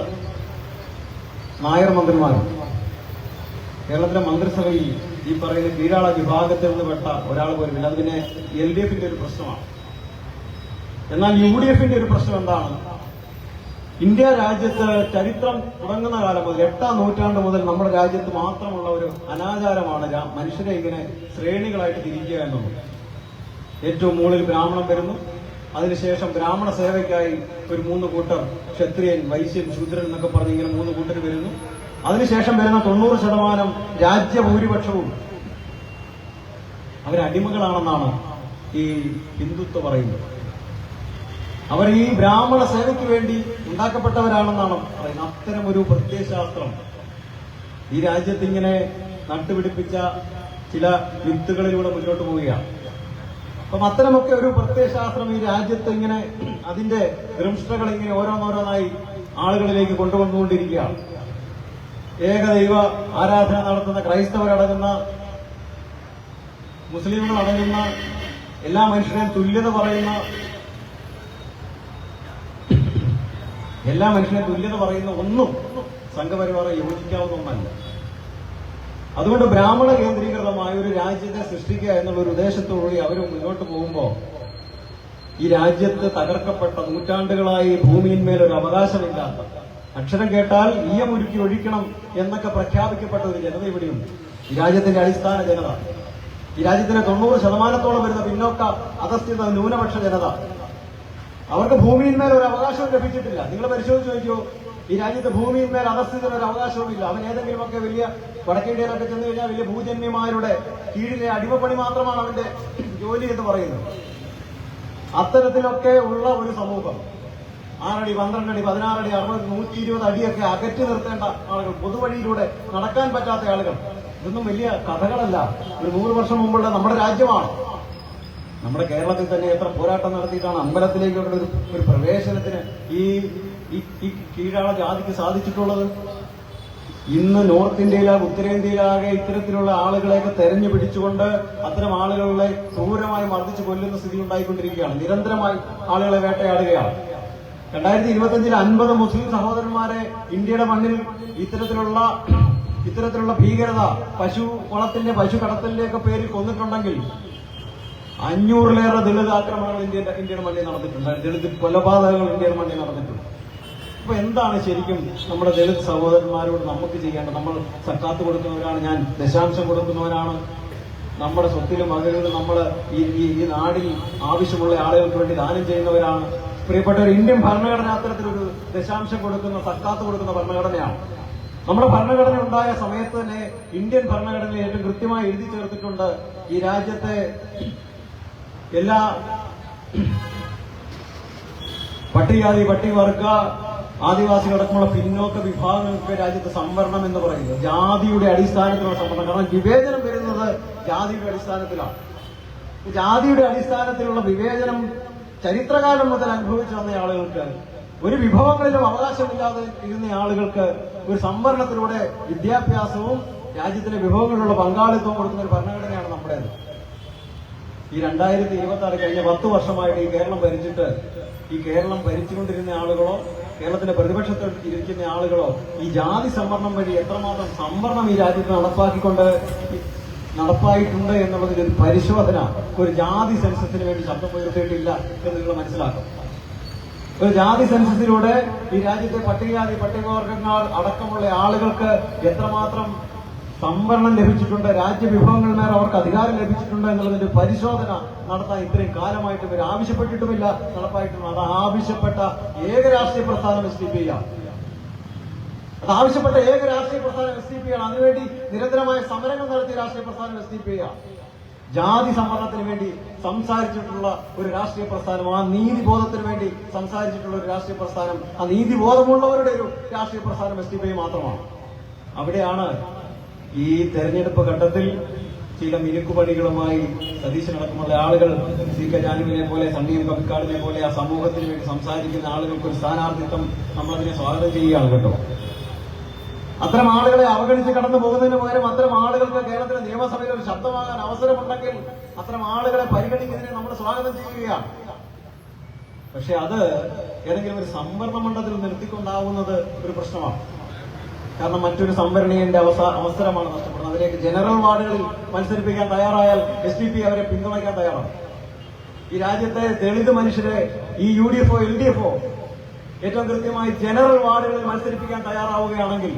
നായർ മന്ത്രിമാരും, കേരളത്തിലെ മന്ത്രിസഭയിൽ ഈ പറയുന്ന കീഴാള വിഭാഗത്തിൽ നിന്ന് പെട്ട ഒരാൾ പോലുമില്ല. അത് പിന്നെ LDFന്റെ ഒരു പ്രശ്നമാണ്. എന്നാൽ UDFന്റെ ഒരു പ്രശ്നം എന്താണ്? ഇന്ത്യ രാജ്യത്ത് ചരിത്രം തുടങ്ങുന്ന കാലം മുതൽ 8ാം നൂറ്റാണ്ട് മുതൽ നമ്മുടെ രാജ്യത്ത് മാത്രമുള്ള ഒരു അനാചാരമാണ് മനുഷ്യരെ ഇങ്ങനെ ശ്രേണികളായിട്ട് തിരിക്കുക എന്നുള്ളത്. ഏറ്റവും മുകളിൽ ബ്രാഹ്മണൻ വരുന്നു, അതിനുശേഷം ബ്രാഹ്മണ സേവയ്ക്കായി ഒരു 3 കൂട്ടർ, ക്ഷത്രിയൻ, വൈശ്യൻ, ശൂദ്രൻ എന്നൊക്കെ പറഞ്ഞ് ഇങ്ങനെ 3 കൂട്ടർ വരുന്നു. അതിനുശേഷം വരുന്ന 90% രാജ്യഭൂരിപക്ഷവും അവരടിമകളാണെന്നാണ് ഈ ഹിന്ദുത്വ പറയുന്നത്. അവർ ഈ ബ്രാഹ്മണ സേവയ്ക്ക് വേണ്ടി ഉണ്ടാക്കപ്പെട്ടവരാണെന്നാണ് പറയുന്നത്. അത്തരം ഒരു പ്രത്യയശാസ്ത്രം ഈ രാജ്യത്ത് ഇങ്ങനെ നട്ടുപിടിപ്പിച്ച ചില വിത്തുകളിലൂടെ മുന്നോട്ട് പോവുകയാണ്. അപ്പം അത്തരമൊക്കെ ഒരു പ്രത്യയശാസ്ത്രം ഈ രാജ്യത്ത് ഇങ്ങനെ അതിന്റെ ദൃംഷ്ടകൾ ഇങ്ങനെ ഓരോന്നോരോന്നായി ആളുകളിലേക്ക് കൊണ്ടുവന്നുകൊണ്ടിരിക്കുകയാണ്. ഏകദൈവ ആരാധന നടത്തുന്ന ക്രൈസ്തവരടങ്ങുന്ന മുസ്ലിങ്ങൾ അടങ്ങുന്ന എല്ലാ മനുഷ്യരെയും തുല്യത പറയുന്ന ഒന്നും സംഘപരിവാറെ യോജിക്കാവുന്ന ഒന്നല്ല. അതുകൊണ്ട് ബ്രാഹ്മണ കേന്ദ്രീകൃതമായ ഒരു രാജ്യത്തെ സൃഷ്ടിക്കുക എന്നുള്ള ഒരു ഉദ്ദേശത്തോടുകൂടി അവർ മുന്നോട്ട് പോകുമ്പോൾ ഈ രാജ്യത്ത് തകർക്കപ്പെട്ട നൂറ്റാണ്ടുകളായി ഭൂമിയിന്മേൽ ഒരു അവകാശമില്ലാത്ത, അക്ഷരം കേട്ടാൽ ഈയമുരുക്കി ഒഴിക്കണം എന്നൊക്കെ പ്രഖ്യാപിക്കപ്പെട്ട ഒരു ജനത ഇവിടെയുണ്ട്. ഈ രാജ്യത്തിന്റെ അടിസ്ഥാന ജനത, ഈ രാജ്യത്തിന് 90% വരുന്ന പിന്നോക്ക അധസ്ഥിത ന്യൂനപക്ഷ ജനത, അവർക്ക് ഭൂമിയിന്മേൽ ഒരു അവകാശവും ലഭിച്ചിട്ടില്ല. നിങ്ങൾ പരിശോധിച്ച് നോക്കിയോ, ഈ രാജ്യത്ത് ഭൂമിയിന്മേൽ അധസ്ഥിതന് ഒരു അവകാശവുമില്ല. അവൻ ഏതെങ്കിലുമൊക്കെ വലിയ വടക്കേന്ത്യയിലൊക്കെ ചെന്ന് കഴിഞ്ഞാൽ വലിയ ഭൂജന്യന്മാരുടെ കീഴിലെ അടിമപ്പണി മാത്രമാണ് അവന്റെ ജോലി എന്ന് പറയുന്നത്. അത്തരത്തിലൊക്കെ ഉള്ള ഒരു സമൂഹം, 6 അടി 12 അടി 16 അടി 60 120 അടിയൊക്കെ അകറ്റി നിർത്തേണ്ട ആളുകൾ, പൊതുവഴിയിലൂടെ നടക്കാൻ പറ്റാത്ത ആളുകൾ, ഇതൊന്നും വലിയ കഥകളല്ല. ഒരു 100 വർഷം മുമ്പുള്ള നമ്മുടെ രാജ്യമാണ്. നമ്മുടെ കേരളത്തിൽ തന്നെ എത്ര പോരാട്ടം നടത്തിയിട്ടാണ് അമ്പലത്തിലേക്കുള്ള ഒരു പ്രവേശനത്തിന് ഈ കീഴാള ജാതിക്ക് സാധിച്ചിട്ടുള്ളത്. ഇന്ന് നോർത്ത് ഇന്ത്യയിലാകെ ഉത്തരേന്ത്യയിലാകെ ഇത്തരത്തിലുള്ള ആളുകളെയൊക്കെ തെരഞ്ഞു പിടിച്ചുകൊണ്ട് അത്തരം ആളുകളെ ക്രൂരമായി മർദ്ദിച്ചു കൊല്ലുന്ന സ്ഥിതി ഉണ്ടായിക്കൊണ്ടിരിക്കുകയാണ്. നിരന്തരമായി ആളുകളെ വേട്ടയാടുകയാണ്. 2025 50 മുസ്ലിം സഹോദരന്മാരെ ഇന്ത്യയുടെ മണ്ണിൽ ഇത്തരത്തിലുള്ള ഭീകരത, പശു കടത്തലിന്റെയൊക്കെ പേരിൽ കൊന്നിട്ടുണ്ടെങ്കിൽ 500-ലേറെ ദളിത് ആക്രമണങ്ങൾ ഇന്ത്യയുടെ മണ്ണിൽ നടന്നിട്ടുണ്ട്. ദളിത് കൊലപാതകങ്ങൾ ഇന്ത്യയുടെ മണ്ണിൽ നടന്നിട്ടുണ്ട്. അപ്പൊ എന്താണ് ശരിക്കും നമ്മുടെ ദളിത് സഹോദരന്മാരോട് നമുക്ക് ചെയ്യേണ്ടത്? നമ്മൾ സക്കാത്ത് കൊടുക്കുന്നവരാണ്, ഞാൻ ദശാംശം കൊടുക്കുന്നവരാണ്, നമ്മുടെ സ്വത്തിലും വകകളിലും നമ്മൾ ഈ നാടിൽ ആവശ്യമുള്ള ആളുകൾക്ക് വേണ്ടി ദാനം ചെയ്യുന്നവരാണ്. പ്രിയപ്പെട്ടവർ, ഇന്ത്യൻ ഭരണഘടന അത്തരത്തിലൊരു ദശാംശം കൊടുക്കുന്ന, സക്കാത്ത് കൊടുക്കുന്ന ഭരണഘടനയാണ്. നമ്മുടെ ഭരണഘടന ഉണ്ടായ സമയത്ത് തന്നെ ഇന്ത്യൻ ഭരണഘടനയിൽ ഏറ്റവും കൃത്യമായി എഴുതി ചേർത്തിട്ടുണ്ട്, ഈ രാജ്യത്തെ എല്ലാ പട്ടികജാതി പട്ടികവർഗ ആദിവാസികളടക്കമുള്ള പിന്നോക്ക വിഭാഗങ്ങൾക്ക് രാജ്യത്ത് സംവരണം എന്ന് പറയുന്നത് ജാതിയുടെ അടിസ്ഥാനത്തിലുള്ള സംവരണം. കാരണം വിവേചനം വരുന്നത് ജാതിയുടെ അടിസ്ഥാനത്തിലാണ്. ജാതിയുടെ അടിസ്ഥാനത്തിലുള്ള വിവേചനം ചരിത്രകാലം മുതൽ അനുഭവിച്ചു വന്ന ആളുകൾക്ക്, ഒരു വിഭവങ്ങളിലും അവകാശമില്ലാതെ ഇരുന്ന ആളുകൾക്ക് ഒരു സംവരണത്തിലൂടെ വിദ്യാഭ്യാസവും രാജ്യത്തിന്റെ വിഭവങ്ങളിലുള്ള പങ്കാളിത്തവും കൊടുക്കുന്ന ഒരു ഭരണഘടനയാണ് നമ്മുടേത്. ഈ 2026 കഴിഞ്ഞ 10 വർഷമായിട്ട് ഈ കേരളം ഭരിച്ചുകൊണ്ടിരുന്ന ആളുകളോ കേരളത്തിന്റെ പ്രതിപക്ഷത്തിൽ ഇരിക്കുന്ന ആളുകളോ ഈ ജാതി സംവരണം വഴി എത്രമാത്രം സംവരണം ഈ രാജ്യത്ത് നടപ്പായിട്ടുണ്ട് എന്നുള്ളതിന്റെ ഒരു പരിശോധന ഒരു ജാതി സെൻസസിന് വേണ്ടി ശബ്ദമുയർത്തിയിട്ടില്ല എന്ന് നിങ്ങൾ മനസ്സിലാക്കും. ഒരു ജാതി സെൻസസിലൂടെ ഈ രാജ്യത്തെ പട്ടികജാതി പട്ടികവർഗങ്ങൾ അടക്കമുള്ള ആളുകൾക്ക് എത്രമാത്രം സംവരണം ലഭിച്ചിട്ടുണ്ട്, രാജ്യവിഭവങ്ങളിന്മേൽ അവർക്ക് അധികാരം ലഭിച്ചിട്ടുണ്ട് എന്നുള്ളതിന്റെ പരിശോധന നടത്താൻ ഇത്രയും കാലമായിട്ട് ഇവർ ആവശ്യപ്പെട്ടിട്ടുമില്ല, നടപ്പായിട്ടുണ്ട്. അത് ആവശ്യപ്പെട്ട ഏക രാഷ്ട്രീയ പ്രസ്ഥാനം SDP ആണ്. അതിനുവേണ്ടി നിരന്തരമായ സമരങ്ങൾ നടത്തിയ രാഷ്ട്രീയ പ്രസ്ഥാനം SDP ആണ്. ജാതി സംവരണത്തിന് വേണ്ടി സംസാരിച്ചിട്ടുള്ള ഒരു രാഷ്ട്രീയ പ്രസ്ഥാനം, ആ നീതിബോധത്തിന് വേണ്ടി സംസാരിച്ചിട്ടുള്ള ഒരു രാഷ്ട്രീയ പ്രസ്ഥാനം, ആ നീതിബോധമുള്ളവരുടെ ഒരു രാഷ്ട്രീയ പ്രസ്ഥാനം SDP മാത്രമാണ്. അവിടെയാണ് ഈ തെരഞ്ഞെടുപ്പ് ഘട്ടത്തിൽ ചില മിനുക്കുപണികളുമായി സതീശനടക്കമുള്ള ആളുകൾ, CK ജാനുവിനെ പോലെ, സണ്ണീർ കവിക്കാടിനെ പോലെ ആ സമൂഹത്തിന് വേണ്ടി സംസാരിക്കുന്ന ആളുകൾക്ക് ഒരു സ്ഥാനാർത്ഥിത്വം നമ്മളതിനെ സ്വാഗതം ചെയ്യുകയാണ് കേട്ടോ. അത്തരം ആളുകളെ അവഗണിച്ച് കടന്നു പോകുന്നതിന് പകരം അത്തരം ആളുകൾക്ക് കേരളത്തിലെ നിയമസഭയിൽ ഒരു ശബ്ദമാകാൻ അവസരമുണ്ടെങ്കിൽ അത്തരം ആളുകളെ പരിഗണിക്കുന്നതിനെ നമ്മൾ സ്വാഗതം ചെയ്യുകയാണ്. പക്ഷെ അത് ഏതെങ്കിലും ഒരു സംവരണ മണ്ഡലത്തിൽ നിർത്തിക്കൊണ്ടാവുന്നത് ഒരു പ്രശ്നമാണ്. കാരണം മറ്റൊരു സംവരണീയന്റെ അവസരമാണ് നഷ്ടപ്പെടുന്നത്. അതിലേക്ക് ജനറൽ വാർഡുകളിൽ മത്സരിപ്പിക്കാൻ തയ്യാറായാൽ SDP അവരെ പിന്തുണയ്ക്കാൻ തയ്യാറാണ്. ഈ രാജ്യത്തെ ദളിത് മനുഷ്യരെ ഈ UDFO LDFO ഏറ്റവും കൃത്യമായി ജനറൽ വാർഡുകളിൽ മത്സരിപ്പിക്കാൻ തയ്യാറാവുകയാണെങ്കിൽ,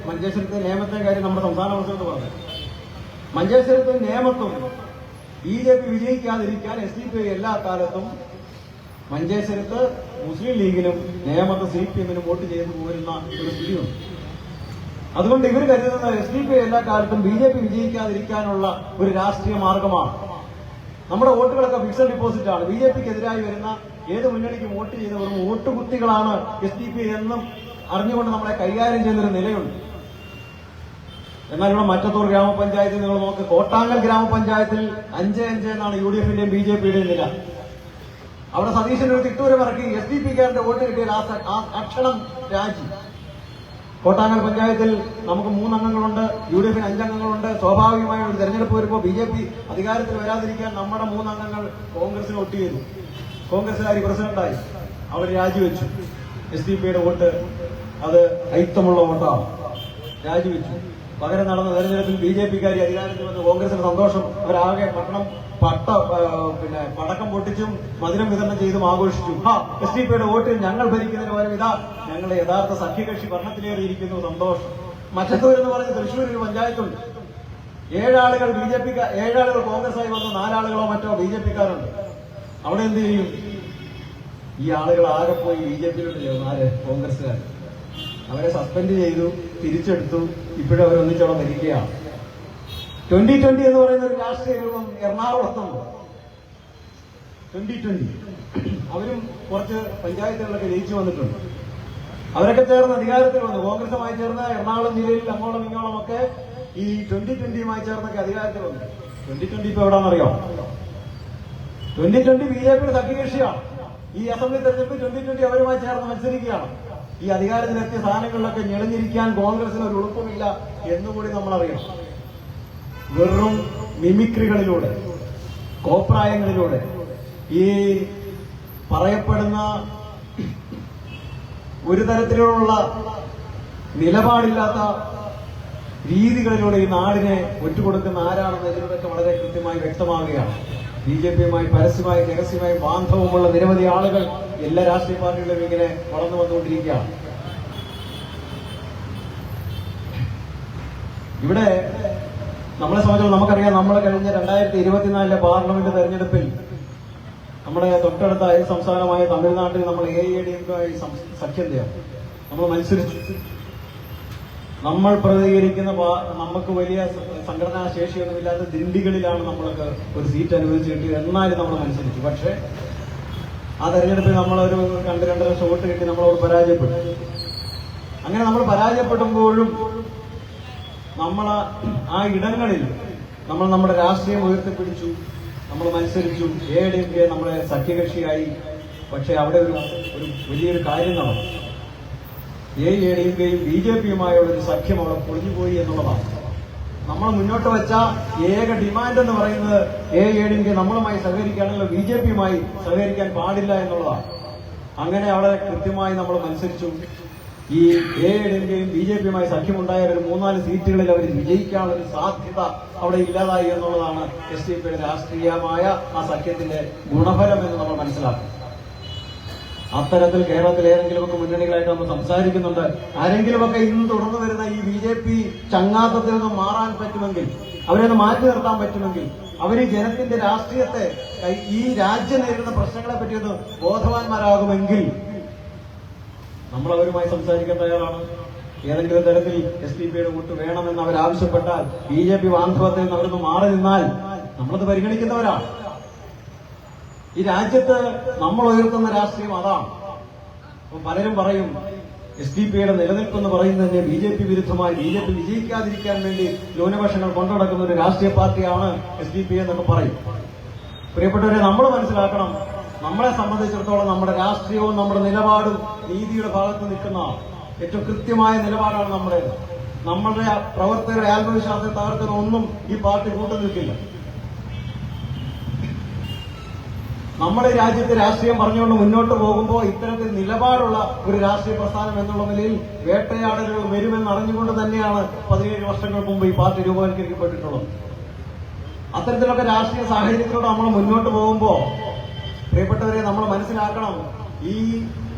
മഞ്ചേശ്വരത്തെ നിയമത്തെ കാര്യം നമ്മുടെ സംസ്ഥാന പ്രസിഡന്റ് പറഞ്ഞു, മഞ്ചേശ്വരത്തെ നിയമത്തും BJP വിജയിക്കാതിരിക്കാൻ SDP എല്ലാ കാലത്തും മഞ്ചേശ്വരത്ത് മുസ്ലിം ലീഗിനും നേമത്ത് CPM-നും വോട്ട് ചെയ്തു പോരുന്ന ഒരു സ്ഥിതിയുണ്ട്. അതുകൊണ്ട് ഇവർ കരുതുന്നത് SDP എല്ലാ കാലത്തും BJP വിജയിക്കാതിരിക്കാനുള്ള ഒരു രാഷ്ട്രീയ മാർഗമാണ്. നമ്മുടെ വോട്ടുകളൊക്കെ ഫിക്സഡ് ഡിപ്പോസിറ്റ് ആണ്. BJPക്കെതിരായി വരുന്ന ഏത് മുന്നണിക്കും വോട്ട് ചെയ്തവരും വോട്ടുകുത്തികളാണ് SDP എന്നും അറിഞ്ഞുകൊണ്ട് നമ്മളെ കൈകാര്യം ചെയ്യുന്നൊരു നിലയുണ്ട്. എന്നാൽ ഇവിടെ മറ്റത്തൂർ ഗ്രാമപഞ്ചായത്തിൽ നിങ്ങൾ നോക്ക്, കോട്ടാങ്ങൽ ഗ്രാമപഞ്ചായത്തിൽ 5-5 എന്നാണ് UDF-ന്റെയും BJP-യുടെയും നില. അവിടെ സതീശൻ ഒരു തിട്ടൂരം ഇറക്കി SDP-കാരന്റെ വോട്ട് കിട്ടിയാൽ ആ അക്ഷണം രാജി. കോട്ടാങ്ങൽ പഞ്ചായത്തിൽ നമുക്ക് 3 അംഗങ്ങളുണ്ട്, UDF-ന് 5 അംഗങ്ങളുണ്ട്. സ്വാഭാവികമായ ഒരു തെരഞ്ഞെടുപ്പ് വരുമ്പോൾ BJP അധികാരത്തിൽ വരാതിരിക്കാൻ നമ്മുടെ 3 അംഗങ്ങൾ കോൺഗ്രസിന് വോട്ട് ചെയ്തു. കോൺഗ്രസുകാരി പ്രസിഡന്റായി, അവർ രാജിവെച്ചു. SDP-യുടെ വോട്ട് അത് അയിത്തമുള്ള വോട്ടാണ്, രാജിവെച്ചു. പകരം നടന്ന തെരഞ്ഞെടുപ്പിൽ BJP-കാരി അധികാരത്തിൽ വന്ന് കോൺഗ്രസിന് സന്തോഷം. അവരാകെ പടക്കം പൊട്ടിച്ചും മധുരം വിതരണം ചെയ്തും ആഘോഷിച്ചു. SDP-യുടെ വോട്ടിൽ ഞങ്ങൾ ഭരിക്കുന്നതിന് പകരം ഇതാ ഞങ്ങളുടെ യഥാർത്ഥ സഖ്യകക്ഷി ഭരണത്തിലേറിയിരിക്കുന്നു, സന്തോഷം. മറ്റത്തൂർ എന്ന് പറഞ്ഞ് തൃശ്ശൂർ ഒരു പഞ്ചായത്തുണ്ട്. 7 ആളുകൾ BJP-ക്കാർ, 7 ആളുകൾ കോൺഗ്രസായി വന്നു, 4 ആളുകളോ മറ്റോ BJP-ക്കാരുണ്ട്. അവിടെ എന്ത് ചെയ്യും? ഈ ആളുകൾ ആകെ പോയി BJP-യിലോട്ട് ചേർന്നു. ആര്? കോൺഗ്രസുകാർ. അവരെ സസ്പെൻഡ് ചെയ്തു, തിരിച്ചെടുത്തു. ഇപ്പോഴും അവരൊന്നിച്ചവിടെ ഭരിക്കുകയാണ്. 2020 എന്ന് പറയുന്ന ഒരു രാഷ്ട്രീയ രൂപം എറണാകുളത്തുണ്ട്. 2020 അവരും കുറച്ച് പഞ്ചായത്തുകളിലൊക്കെ ജയിച്ചു വന്നിട്ടുണ്ട്. അവരൊക്കെ ചേർന്ന് അധികാരത്തിൽ വന്നു. കോൺഗ്രസുമായി ചേർന്ന് എറണാകുളം ജില്ലയിൽ അങ്ങോളം ഇങ്ങോളം ഒക്കെ ഈ 2020യുമായി ചേർന്നൊക്കെ അധികാരത്തിൽ വന്നു. 2020 ഇപ്പൊ എവിടാന്നറിയോ? 2020 BJP-യുടെ സഖ്യകക്ഷിയാണ്. ഈ അസംബ്ലി തെരഞ്ഞെടുപ്പ് 2020 അവരുമായി ചേർന്ന് മത്സരിക്കുകയാണ്. ഈ അധികാരത്തിലെത്തിയ സ്ഥാനങ്ങളിലൊക്കെ ഞെളിഞ്ഞിരിക്കാൻ കോൺഗ്രസിന് ഒരു ഉറപ്പുമില്ല എന്നുകൂടി നമ്മൾ അറിയണം. വെറും മിമിക്രികളിലൂടെ, കോപ്രായങ്ങളിലൂടെ, ഈ പറയപ്പെടുന്ന ഒരു തരത്തിലുള്ള നിലപാടില്ലാത്ത രീതികളിലൂടെ ഈ നാടിനെ ഒറ്റുകൊടുക്കുന്ന ആരാണെന്ന് ഇതിലൂടെയൊക്കെ വളരെ കൃത്യമായി വ്യക്തമാവുകയാണ്. BJP-യുമായി പരസ്യമായി രഹസ്യമായി ബാന്ധവമുള്ള നിരവധി ആളുകൾ എല്ലാ രാഷ്ട്രീയ പാർട്ടികളിലും ഇങ്ങനെ വളർന്നു വന്നുകൊണ്ടിരിക്കുകയാണ്. ഇവിടെ നമ്മളെ സംബന്ധിച്ച് നമുക്കറിയാം, നമ്മൾ കഴിഞ്ഞ 2024 പാർലമെന്റ് തെരഞ്ഞെടുപ്പിൽ നമ്മുടെ തൊട്ടടുത്ത അയൽ സംസ്ഥാനമായ തമിഴ്നാട്ടിൽ നമ്മൾ AIADMK-യുമായി സഖ്യം ചേർന്നു. നമ്മൾ മത്സരിച്ചു. നമ്മൾ പ്രതികരിക്കുന്ന നമുക്ക് വലിയ സംഘടനാ ശേഷിയൊന്നുമില്ലാത്ത ദിണ്ടികളിലാണ് നമ്മൾക്ക് ഒരു സീറ്റ് അനുവദിച്ച് കിട്ടിയത്. എന്നാലും നമ്മൾ മത്സരിച്ചു. പക്ഷേ ആ തെരഞ്ഞെടുപ്പിൽ നമ്മളൊരു 2-2.5 വോട്ട് കിട്ടി നമ്മളോട് പരാജയപ്പെട്ടു. അങ്ങനെ നമ്മൾ പരാജയപ്പെടുമ്പോഴും നമ്മൾ ആ ഇടങ്ങളിൽ നമ്മൾ നമ്മുടെ രാഷ്ട്രീയം ഉയർത്തിപ്പിടിച്ചു, നമ്മൾ മത്സരിച്ചു. AIADMK നമ്മളെ സഖ്യകക്ഷിയായി. പക്ഷെ അവിടെ ഒരു വലിയൊരു കാര്യം നടന്നു. AIADMKയും BJP-യുമായുള്ള ഒരു സഖ്യം അവിടെ പൊളിഞ്ഞുപോയി എന്നുള്ളതാണ്. നമ്മൾ മുന്നോട്ട് വെച്ച ഏക ഡിമാൻഡ് എന്ന് പറയുന്നത് AIADMK നമ്മളുമായി സഹകരിക്കുകയാണെങ്കിൽ BJP-യുമായി സഹകരിക്കാൻ പാടില്ല എന്നുള്ളതാണ്. അങ്ങനെ അവിടെ കൃത്യമായി നമ്മൾ മത്സരിച്ചു. ഈ AIADMKയും BJP-യുമായി സഖ്യമുണ്ടായ ഒരു 3-4 സീറ്റുകളിൽ അവർ വിജയിക്കാനുള്ള ഒരു സാധ്യത അവിടെ ഇല്ലാതായി എന്നുള്ളതാണ് SDP-യുടെ രാഷ്ട്രീയമായ ആ സഖ്യത്തിന്റെ ഗുണഫലം എന്ന് നമ്മൾ മനസ്സിലാക്കും. അത്തരത്തിൽ കേരളത്തിൽ ഏതെങ്കിലുമൊക്കെ മുന്നണികളായിട്ട് നമ്മൾ സംസാരിക്കുന്നുണ്ട്. ആരെങ്കിലുമൊക്കെ ഇന്ന് തുടർന്നു വരുന്ന ഈ BJP ചങ്ങാത്തത്തിൽ നിന്ന് മാറാൻ പറ്റുമെങ്കിൽ, അവരെ ഒന്ന് മാറ്റി നിർത്താൻ പറ്റുമെങ്കിൽ, അവർ ജനത്തിന്റെ രാഷ്ട്രീയത്തെ, ഈ രാജ്യം നേരിടുന്ന പ്രശ്നങ്ങളെ പറ്റി ഒന്ന് ബോധവാന്മാരാകുമെങ്കിൽ നമ്മൾ അവരുമായി സംസാരിക്കാൻ തയ്യാറാണ്. ഏതെങ്കിലും തരത്തിൽ SDP-യുടെ വോട്ട് വേണമെന്ന് അവരാവശ്യപ്പെട്ടാൽ, BJP ബാന്ധവത്തിൽ നിന്ന് അവരൊന്ന് മാറി നിന്നാൽ നമ്മളത് പരിഗണിക്കുന്നവരാണ്. ഈ രാജ്യത്ത് നമ്മൾ ഉയർത്തുന്ന രാഷ്ട്രീയം അതാണ്. അപ്പൊ പലരും പറയും SDP-യുടെ നിലനിൽപ്പെന്ന് പറയുന്നത് തന്നെ BJP വിരുദ്ധമായി, BJP വിജയിക്കാതിരിക്കാൻ വേണ്ടി ന്യൂനപക്ഷങ്ങൾ കൊണ്ടുനടക്കുന്ന ഒരു രാഷ്ട്രീയ പാർട്ടിയാണ് SDP എന്നൊക്കെ പറയും. പ്രിയപ്പെട്ടവരെ, നമ്മൾ മനസ്സിലാക്കണം, നമ്മളെ സംബന്ധിച്ചിടത്തോളം നമ്മുടെ രാഷ്ട്രീയവും നമ്മുടെ നിലപാടും നീതിയുടെ ഭാഗത്ത് നിൽക്കുന്ന ഏറ്റവും കൃത്യമായ നിലപാടാണ് നമ്മുടേത്. നമ്മളുടെ പ്രവർത്തകരുടെ ആത്മവിശ്വാസത്തെ തകർക്കുന്ന ഒന്നും ഈ പാർട്ടി കൂട്ടു നിൽക്കില്ല. നമ്മുടെ രാജ്യത്തെ രാഷ്ട്രീയം പറഞ്ഞുകൊണ്ട് മുന്നോട്ട് പോകുമ്പോൾ ഇത്തരത്തിൽ നിലപാടുള്ള ഒരു രാഷ്ട്രീയ പ്രസ്ഥാനം എന്നുള്ള നിലയിൽ വേട്ടയാടലുകൾ വരുമെന്ന് അറിഞ്ഞുകൊണ്ട് തന്നെയാണ് 17 വർഷങ്ങൾക്ക് മുമ്പ് ഈ പാർട്ടി രൂപവൽക്കരിക്കപ്പെട്ടിട്ടുള്ളത്. അത്തരത്തിലൊക്കെ രാഷ്ട്രീയ സാഹചര്യത്തിലൂടെ നമ്മൾ മുന്നോട്ട് പോകുമ്പോൾ പ്രിയപ്പെട്ടവരെ, നമ്മൾ മനസ്സിലാക്കണം, ഈ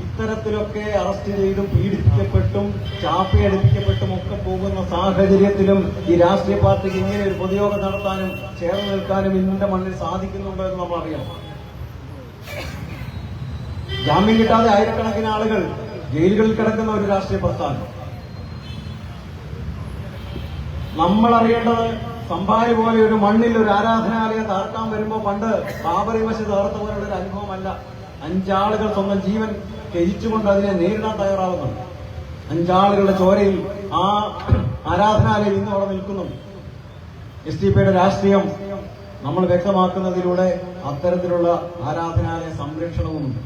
ഇത്തരത്തിലൊക്കെ അറസ്റ്റ് ചെയ്തും പീഡിപ്പിക്കപ്പെട്ടും ചാപ്പയടിപ്പിക്കപ്പെട്ടും ഒക്കെ പോകുന്ന സാഹചര്യത്തിലും ഈ രാഷ്ട്രീയ പാർട്ടിക്ക് ഇങ്ങനെ ഒരു പൊതുയോഗം നടത്താനും ചേർന്ന് നിൽക്കാനും ഇതിന്റെ മണ്ണിൽ സാധിക്കുന്നുണ്ടോ എന്ന് നമ്മൾ അറിയണം. ജാമ്യം കിട്ടാതെ ആയിരക്കണക്കിന് ആളുകൾ ജയിലുകളിൽ കിടക്കുന്ന ഒരു രാഷ്ട്രീയ പ്രസ്ഥാനം. നമ്മൾ അറിയേണ്ടത്, സംഭാരി പോലെ ഒരു മണ്ണിൽ ഒരു ആരാധനാലയം തകർക്കാൻ വരുമ്പോൾ പണ്ട് ബാബറി മസ്ജിദ് തകർത്ത പോലുള്ള ഒരു അനുഭവമല്ല. 5 ആളുകൾ സ്വന്തം ജീവൻ ത്യജിച്ചുകൊണ്ട് അതിനെ നേരിടാൻ തയ്യാറാവുന്നുണ്ട്. 5 ആളുകളുടെ ചോരയിൽ ആ ആരാധനാലയം ഇന്ന് അവിടെ നിൽക്കുന്നു. SDPയുടെ രാഷ്ട്രീയം നമ്മൾ വ്യക്തമാക്കുന്നതിലൂടെ അത്തരത്തിലുള്ള ആരാധനാലയ സംരക്ഷണവുമുണ്ട്.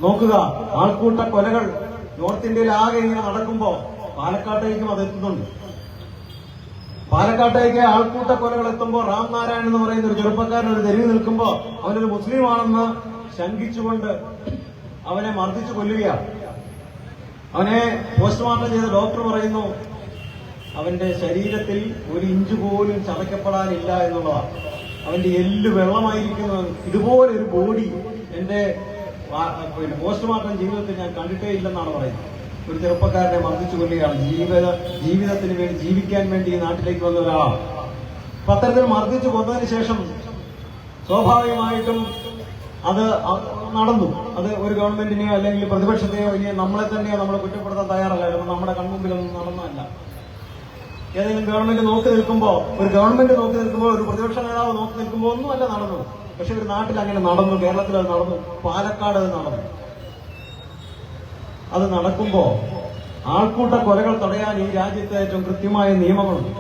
നോക്കുക, ആൾക്കൂട്ട കൊലകൾ നോർത്ത് ഇന്ത്യയിൽ ആകെ ഇങ്ങനെ നടക്കുമ്പോ പാലക്കാട്ടേക്കും അത് എത്തുന്നുണ്ട്. പാലക്കാട്ടേക്ക് ആൾക്കൂട്ട കൊലകൾ എത്തുമ്പോൾ റാം നാരായൺ എന്ന് പറയുന്ന ഒരു ചെറുപ്പക്കാരൻ ഒരു തെരുവ് നിൽക്കുമ്പോ അവനൊരു മുസ്ലിമാണെന്ന് ശങ്കിച്ചുകൊണ്ട് അവനെ മർദ്ദിച്ചു കൊല്ലുകയാണ്. അവനെ പോസ്റ്റ്മോർട്ടം ചെയ്ത ഡോക്ടർ പറയുന്നു അവന്റെ ശരീരത്തിൽ ഒരു ഇഞ്ച് പോലും ചതയ്ക്കപ്പെടാനില്ല എന്നുള്ളതാണ്. അവന്റെ എല്ല് വെള്ളമായിരിക്കുന്നു. ഇതുപോലെ ഒരു ബോഡി എന്റെ പോസ്റ്റ്മോർട്ടം ജീവിതത്തിൽ ഞാൻ കണ്ടിട്ടേ ഇല്ലെന്നാണ് പറയുന്നത്. ഒരു ചെറുപ്പക്കാരനെ മർദ്ദിച്ചു കൊല്ലുകയാണ്. ജീവിതത്തിന് വേണ്ടി ജീവിക്കാൻ വേണ്ടി ഈ നാട്ടിലേക്ക് വന്ന ഒരാളാണ്. അത്തരത്തിൽ മർദ്ദിച്ചു കൊന്നതിന് ശേഷം സ്വാഭാവികമായിട്ടും അത് നടന്നു. അത് ഒരു ഗവൺമെന്റിനെയോ അല്ലെങ്കിൽ പ്രതിപക്ഷത്തെയോ ഇനി നമ്മളെ തന്നെയോ നമ്മളെ കുറ്റപ്പെടുത്താൻ തയ്യാറല്ല. നമ്മുടെ കൺമുമ്പിലൊന്നും നടന്നതല്ല. ഏതെങ്കിലും ഗവൺമെന്റ് നോക്കി നിൽക്കുമ്പോൾ ഒരു പ്രതിപക്ഷ നേതാവ് നോക്കി നിൽക്കുമ്പോൾ ഒന്നുമല്ല നടന്നു. പക്ഷെ ഒരു നാട്ടിൽ അങ്ങനെ നടന്നു. കേരളത്തിൽ അത് നടന്നു. പാലക്കാട് അത് നടന്നു. അത് നടക്കുമ്പോ ആൾക്കൂട്ട കൊലകൾ തടയാൻ ഈ രാജ്യത്ത് ഏറ്റവും കൃത്യമായ നിയമങ്ങളുണ്ട്.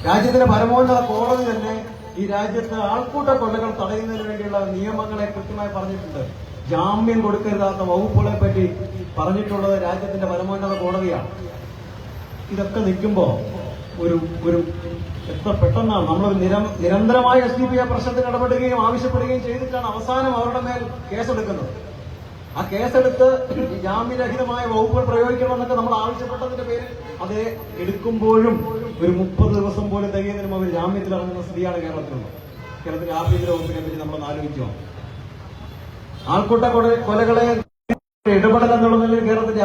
രാജ്യത്തിന്റെ പരമോന്നത കോടതി തന്നെ ഈ രാജ്യത്ത് ആൾക്കൂട്ട കൊലകൾ തടയുന്നതിന് വേണ്ടിയുള്ള നിയമങ്ങളെ കൃത്യമായി പറഞ്ഞിട്ടുണ്ട്. ജാമ്യം കൊടുക്കരുതാത്ത വകുപ്പുകളെ പറ്റി പറഞ്ഞിട്ടുള്ളത് രാജ്യത്തിന്റെ പരമോന്നത കോടതിയാണ്. ഇതൊക്കെ നിൽക്കുമ്പോ ഒരു എത്ര പെട്ടെന്നാണ് നമ്മൾ നിരന്തരമായ SDPI പ്രശ്നത്തിൽ ഇടപെടുകയും ആവശ്യപ്പെടുകയും ചെയ്തിട്ടാണ് അവസാനം അവരുടെ മേൽ കേസെടുക്കുന്നത്. ആ കേസെടുത്ത് ജാമ്യരഹിതമായ വകുപ്പുകൾ പ്രയോഗിക്കണമെന്നൊക്കെ നമ്മൾ ആവശ്യപ്പെട്ടതിന്റെ പേരിൽ അത് എടുക്കുമ്പോഴും ഒരു 30 ദിവസം പോലും തികയുന്നതിനും അവർ ജാമ്യത്തിൽ ഇറങ്ങുന്ന സ്ഥിതിയാണ് കേരളത്തിലുള്ളത്. കേരളത്തിലെ ആഭ്യന്തര വകുപ്പിനെ പറ്റി നമ്മൾ ആലോചിക്കുക. ആൾക്കൂട്ട കൊലകളെ ഇടപെടൽ എന്നുള്ള നിലയിൽ കേരളത്തിന്റെ